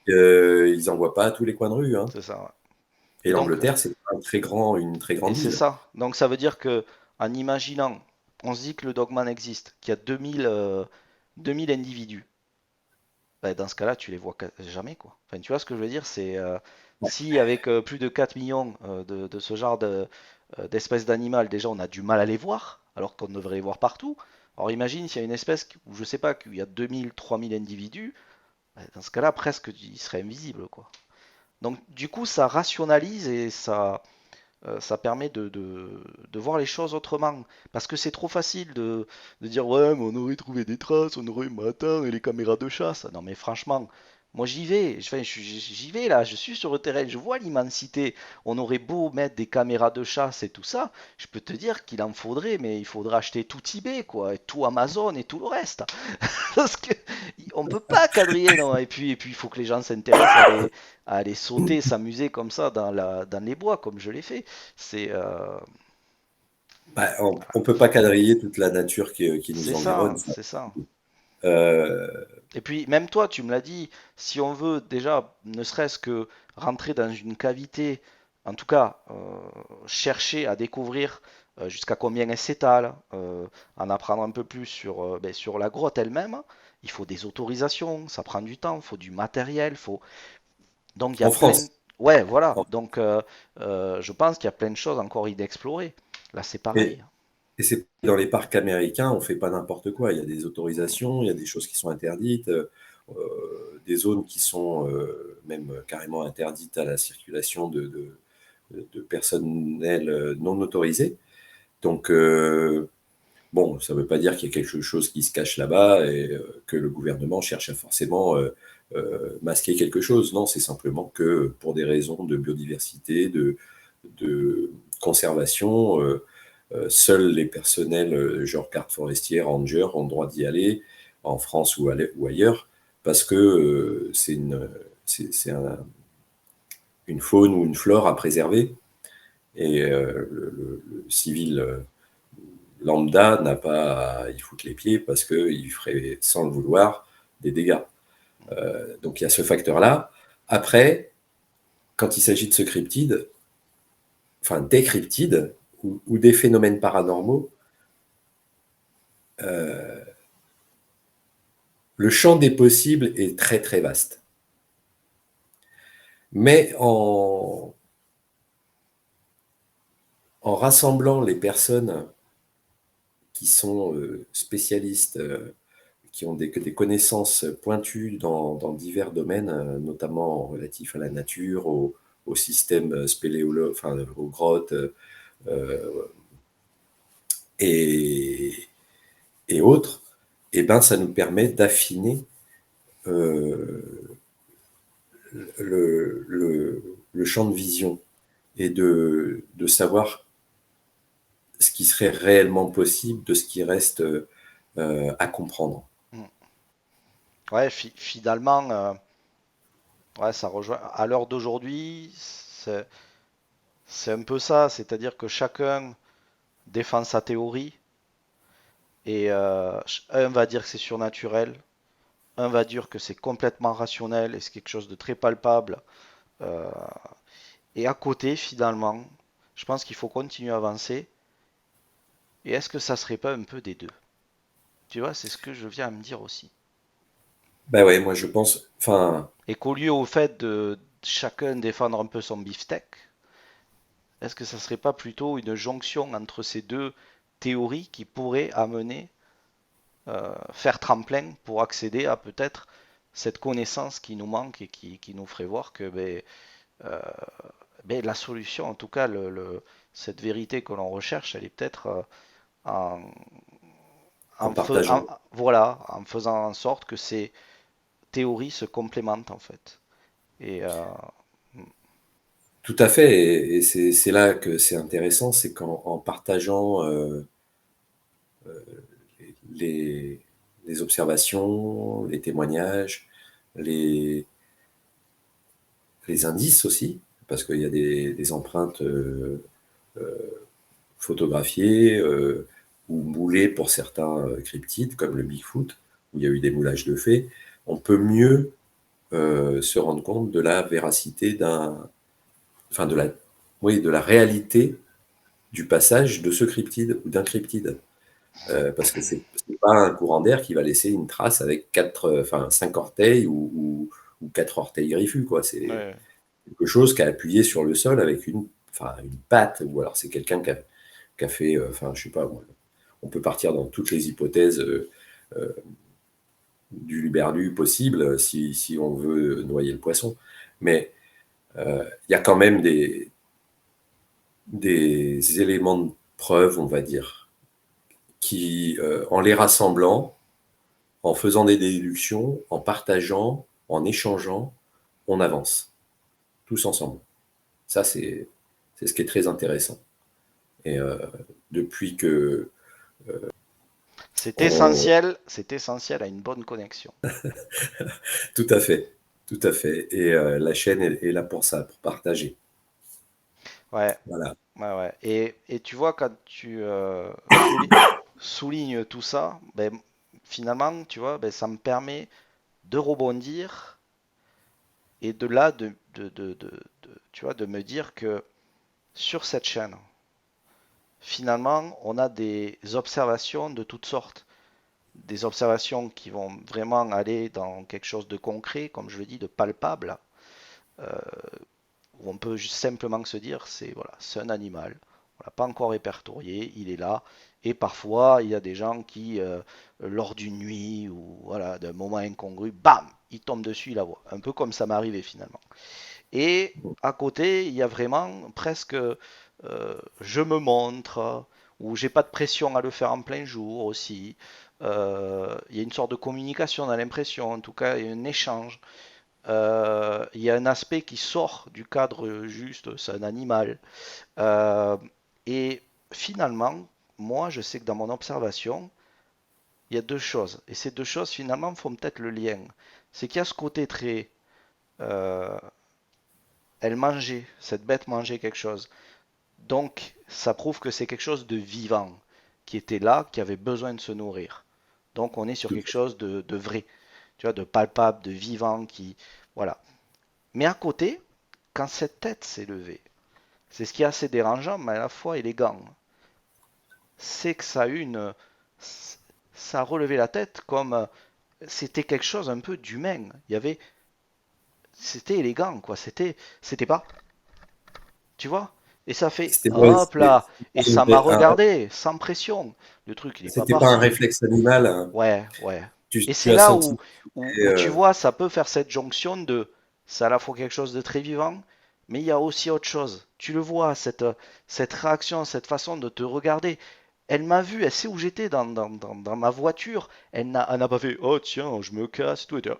ils n'en voient pas à tous les coins de rue, hein. c'est ça. Ouais. Et Et donc, l'Angleterre, c'est une très et grande c'est île. ça. Donc, ça veut dire que, en imaginant, on se dit que le Dogman existe, qu'il y a 2000 individus. Ben, dans ce cas-là, tu les vois jamais, quoi. Enfin, tu vois ce que je veux dire? C'est si avec plus de 4 millions de ce genre d'espèces d'animal, déjà on a du mal à les voir, alors qu'on devrait les voir partout. Alors imagine s'il y a une espèce où je sais pas, qu'il y a 2000, 3000 individus, ben, dans ce cas-là, presque il serait invisible, quoi. Donc du coup, ça rationalise et ça permet de voir les choses autrement. Parce que c'est trop facile de dire ouais, mais on aurait trouvé des traces, on aurait matin et les caméras de chasse. Non mais franchement, moi j'y vais, j'y vais là, je suis sur le terrain, je vois l'immensité. On aurait beau mettre des caméras de chasse et tout ça, je peux te dire qu'il en faudrait, mais il faudrait acheter tout eBay, quoi, et tout Amazon et tout le reste. Parce que on peut pas quadriller, non. Et puis il faut que les gens s'intéressent à aller sauter, s'amuser comme ça dans les bois, comme je l'ai fait. C'est Bah, on peut pas quadriller toute la nature qui nous c'est environne. ça, c'est ça. Euh, Et puis même toi, tu me l'as dit, si on veut déjà, ne serait-ce que rentrer dans une cavité, en tout cas chercher à découvrir jusqu'à combien elle s'étale, en apprendre un peu plus sur la grotte elle-même, il faut des autorisations, ça prend du temps, il faut du matériel, donc il y a en plein. France, Ouais, voilà. en- Donc je pense qu'il y a plein de choses encore inexplorées. Là, c'est et, pareil. et c'est dans les parcs américains, on fait pas n'importe quoi. Il y a des autorisations, il y a des choses qui sont interdites, des zones qui sont même carrément interdites à la circulation de personnel non autorisé. Donc, bon, ça ne veut pas dire qu'il y a quelque chose qui se cache là-bas et que le gouvernement cherche à forcément masquer quelque chose. Non, c'est simplement que pour des raisons de biodiversité, de conservation, seuls les personnels, genre garde forestier, rangers, ont le droit d'y aller en France ou ailleurs parce que c'est une faune ou une flore à préserver. Et le civil lambda n'a pas à y foutre les pieds parce qu'il ferait, sans le vouloir, des dégâts. Donc il y a ce facteur-là. Après, quand il s'agit de ce cryptide, enfin des cryptides ou des phénomènes paranormaux, euh, le champ des possibles est très très vaste. Mais en rassemblant les personnes qui sont spécialistes, qui ont des connaissances pointues dans divers domaines, notamment relatifs à la nature, au système spéléologique, enfin aux grottes et, et autres, et ben ça nous permet d'affiner euh, le champ de vision et de savoir ce qui serait réellement possible de ce qui reste à comprendre. Mm. Ouais, finalement, ouais, ça rejoint. À l'heure d'aujourd'hui, c'est un peu ça. C'est-à-dire que chacun défend sa théorie et un va dire que c'est surnaturel, un va dire que c'est complètement rationnel et c'est quelque chose de très palpable. Euh, et à côté, finalement, Je pense qu'il faut continuer à avancer. Et est-ce que ça serait pas un peu des deux? Tu vois, c'est ce que je viens à me dire aussi. Ben ouais, moi je pense, enfin, Et qu'au lieu au fait de chacun défendre un peu son beefsteak, est-ce que ça serait pas plutôt une jonction entre ces deux théories qui pourrait amener, faire tremplin pour accéder à peut-être cette connaissance qui nous manque et qui nous ferait voir que euh, la solution, en tout cas cette vérité que l'on recherche, elle est peut-être en, en partageant. voilà, en faisant en sorte que ces théories se complémentent en fait. Et Tout à fait, et c'est là que c'est intéressant, c'est qu'en en partageant les, les observations, les témoignages, les, les indices aussi, parce qu'il y a des empreintes photographiées ou moulées pour certains cryptides, comme le Bigfoot, où il y a eu des moulages de faits, on peut mieux se rendre compte de la véracité enfin de la réalité du passage de ce cryptide ou d'un cryptide. Parce que c'est pas un courant d'air qui va laisser une trace avec enfin, 5 orteils ou 4 orteils griffus, quoi. C'est ouais, quelque chose qui a appuyé sur le sol avec enfin, une patte, ou alors c'est quelqu'un qui a fait, enfin, je sais pas, on peut partir dans toutes les hypothèses euh, du luberlu possible si on veut noyer le poisson. Mais il y a quand même des éléments de preuve, on va dire, qui, en les rassemblant, en faisant des déductions, en partageant, en échangeant, on avance tous ensemble. Ça, c'est ce qui est très intéressant. Et depuis que on... c'est essentiel à une bonne connexion. Tout à fait, tout à fait. Et la chaîne est là pour ça, pour partager. Ouais, Voilà. ouais, ouais. Et tu vois, quand tu soulignes tout ça, finalement, tu vois, ça me permet de rebondir et de là, tu vois, de me dire que sur cette chaîne, finalement, on a des observations de toutes sortes. Des observations qui vont vraiment aller dans quelque chose de concret, comme je le dis, de palpable, euh, où on peut juste simplement se dire, c'est voilà, c'est un animal, on l'a pas encore répertorié, il est là, et parfois il y a des gens qui, lors d'une nuit ou voilà, d'un moment incongru, bam, ils tombent dessus, ils la voient, un peu comme ça m'est arrivé finalement. Et à côté, il y a vraiment presque, je me montre, où j'ai pas de pression à le faire en plein jour aussi. Il y a une sorte de communication, on a l'impression, en tout cas, il y a un échange. Il y a un aspect qui sort du cadre juste, c'est un animal. Euh, et finalement, moi, je sais que dans mon observation, il y a deux choses. Et ces deux choses, finalement, font peut-être le lien. C'est qu'il y a ce côté très... euh, elle mangeait, cette bête mangeait quelque chose. Donc, ça prouve que c'est quelque chose de vivant, qui était là, qui avait besoin de se nourrir. Donc, on est sur Tout quelque chose de vrai, tu vois, de palpable, de vivant, qui... Voilà. Mais à côté, quand cette tête s'est levée, c'est ce qui est assez dérangeant, mais à la fois élégant, c'est que ça a eu une... Ça a relevé la tête comme c'était quelque chose un peu d'humain. Il y avait... C'était élégant, quoi. C'était pas... Tu vois? Et ça fait C'était ouais, hop là, et ça m'a regardé sans pression. Le truc, il est pas c'était pas un parti. réflexe animal, hein. Ouais, ouais. Et Tu c'est as là senti. où, où tu vois, ça peut faire cette jonction de, c'est à la fois quelque chose de très vivant, mais il y a aussi autre chose. Tu le vois, cette réaction, cette façon de te regarder. Elle m'a vu, elle sait où j'étais dans ma voiture. Elle n'a pas fait, oh tiens, je me casse, tout. Elle était là,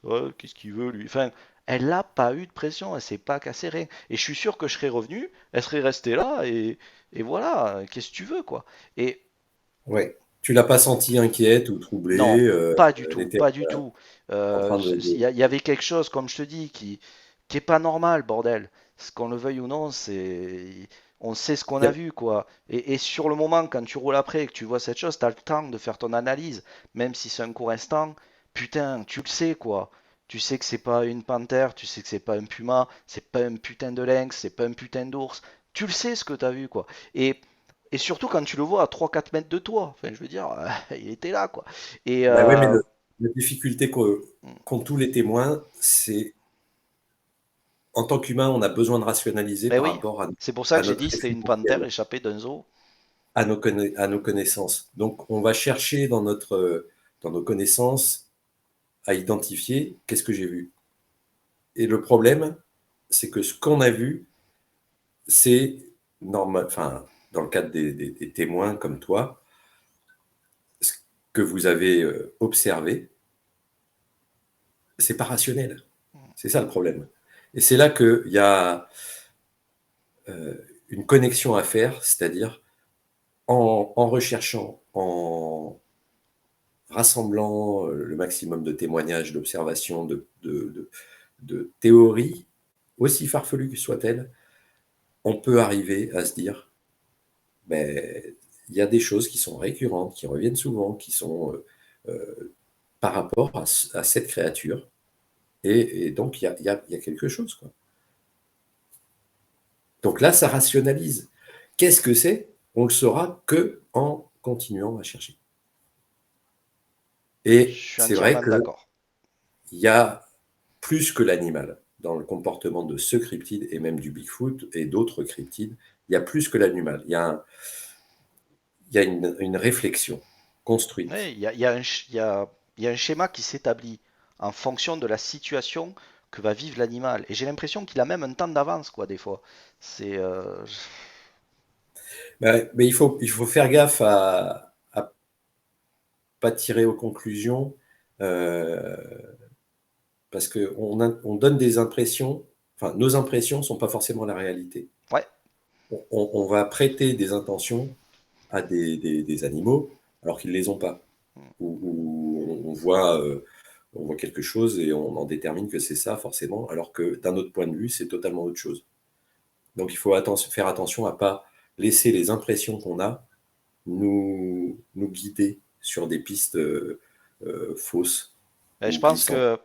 oh, qu'est-ce qu'il veut lui? Enfin, elle n'a pas eu de pression, elle s'est pas cassée rien. Et je suis sûr que je serais revenu, elle serait restée là, et voilà, qu'est-ce que tu veux, quoi. Et Ouais. Tu l'as pas senti inquiète ou non, troublée. pas du Elle tout, était pas du tout. en train Il y avait quelque chose, comme je te dis, qui est pas normal, bordel. Ce qu'on le veuille ou non, on sait ce qu'on il y a a- vu, quoi. Et sur le moment, quand tu roules après et que tu vois cette chose, tu as le temps de faire ton analyse, même si c'est un court instant. Putain, tu le sais, quoi. Tu sais que c'est pas une panthère, tu sais que c'est pas un puma, c'est pas un putain de lynx, c'est pas un putain d'ours. Tu le sais ce que t'as vu, quoi. Et surtout quand tu le vois à 3-4 mètres de toi. Enfin, je veux dire, il était là, quoi. Et Bah ouais, mais la difficulté mm, qu'ont tous les témoins, c'est en tant qu'humain, on a besoin de rationaliser ben par oui, rapport c'est pour ça à que j'ai notre dit c'était une panthère référentiel, échappée d'un zoo. à nos connaissances. Donc, on va chercher dans nos connaissances à identifier qu'est-ce que j'ai vu. Et le problème, c'est que ce qu'on a vu, c'est normal, enfin, dans le cadre des témoins comme toi, ce que vous avez observé, c'est pas rationnel. C'est ça le problème. Et c'est là qu'il y a euh, une connexion à faire, c'est-à-dire en recherchant, en rassemblant le maximum de témoignages, d'observations, de théories, aussi farfelues que soient-elles, on peut arriver à se dire, ben, il y a des choses qui sont récurrentes, qui reviennent souvent, qui sont par rapport à cette créature. Et donc, il y a quelque chose, quoi. Donc là, ça rationalise. Qu'est-ce que c'est? On le saura que en continuant à chercher. Je Et suis c'est vrai entièrement qu'il d'accord. y a plus que l'animal dans le comportement de ce cryptide et même du Bigfoot et d'autres cryptides. Il y a plus que l'animal. Il y a une réflexion Oui, construite. il y a un schéma qui s'établit en fonction de la situation que va vivre l'animal. Et j'ai l'impression qu'il a même un temps d'avance, quoi, des fois. C'est. Mais il faut faire gaffe à pas tirer aux conclusions euh, parce qu'on on donne des impressions, enfin, nos impressions ne sont pas forcément la réalité. Ouais, On va prêter des intentions à des animaux alors qu'ils ne les ont pas. Ou on voit quelque chose et on en détermine que c'est ça forcément, alors que d'un autre point de vue, c'est totalement autre chose. Donc il faut faire attention à ne pas laisser les impressions qu'on a nous guider sur des pistes fausses ben, je ou pense glissantes. que.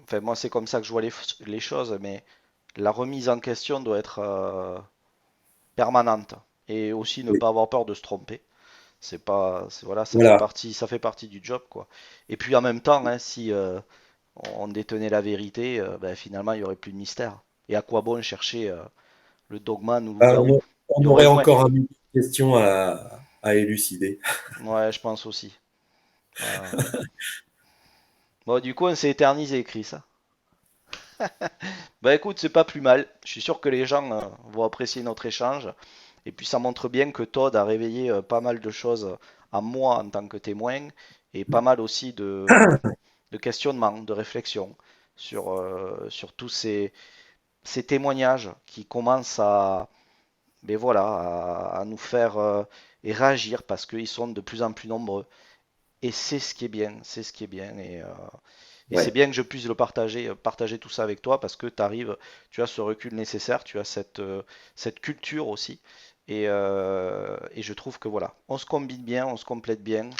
Enfin, moi, c'est comme ça que je vois les choses, mais la remise en question doit être permanente. Et aussi ne Et pas avoir peur de se tromper. C'est pas. Voilà, voilà. ça fait partie du job, quoi. Et puis en même temps, hein, si on détenait la vérité, ben, finalement, il y aurait plus de mystère. Et à quoi bon chercher le dogman ou le Ah, loup-garou? Il on y aurait aurait moins. encore un million de questions à élucider. Ouais, je pense aussi. Ouais, ouais. Bon, du coup, on s'est éternisé, Chris. Bah écoute, c'est pas plus mal. Je suis sûr que les gens vont apprécier notre échange. Et puis ça montre bien que Todd a réveillé pas mal de choses à moi en tant que témoin et pas mal aussi de questionnements, de réflexions sur tous ces témoignages qui commencent à, ben voilà, à nous faire et réagir parce qu'ils sont de plus en plus nombreux. Et c'est ce qui est bien, c'est ce qui est bien. Et c'est Ouais. bien que je puisse le partager, partager tout ça avec toi parce que tu arrives, tu as ce recul nécessaire, tu as cette culture aussi. Et je trouve que voilà, on se combine bien, on se complète bien.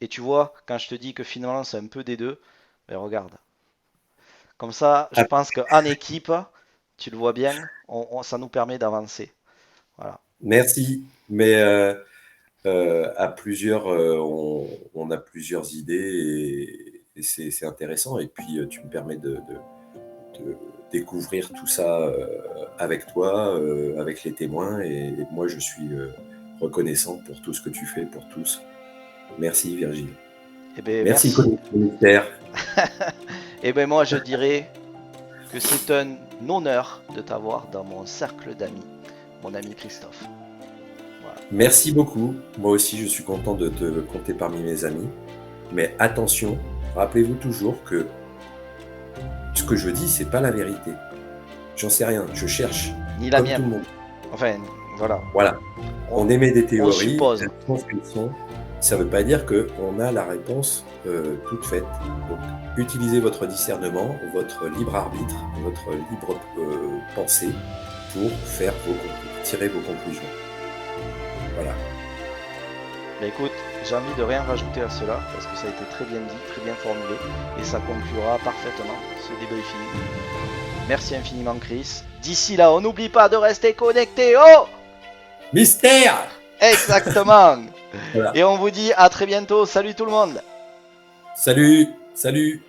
Et tu vois, quand je te dis que finalement c'est un peu des deux, ben regarde. Comme ça, je Ah, pense qu'en équipe, tu le vois bien, ça nous permet d'avancer. Voilà. merci. Mais à plusieurs, on a plusieurs idées et c'est intéressant. Et puis, tu me permets de découvrir tout ça avec toi, avec les témoins. Et moi, je suis reconnaissant pour tout ce que tu fais pour tous. Merci, Virginie. Eh bien, Merci, merci. commissaire. Eh bien, moi, je dirais que c'est un honneur de t'avoir dans mon cercle d'amis, mon ami Christophe. Voilà. Merci beaucoup. Moi aussi, je suis content de te compter parmi mes amis. Mais attention, rappelez-vous toujours que ce que je dis, c'est pas la vérité. J'en sais rien. Je cherche, Ni la comme tout le mienne. monde. Enfin, voilà. Voilà. On, On émet des on théories, suppose. elles sont ce qu'elles sont. Ça ne veut pas dire qu'on a la réponse toute faite. Donc, utilisez votre discernement, votre libre arbitre, votre libre pensée pour tirer vos conclusions. Voilà. Bah écoute, j'ai envie de rien rajouter à cela parce que ça a été très bien dit, très bien formulé et ça conclura parfaitement ce débriefing. Merci infiniment Chris. D'ici là, on n'oublie pas de rester connecté au Mystère. exactement. Voilà. Et on vous dit à très bientôt. Salut tout le monde. Salut, salut.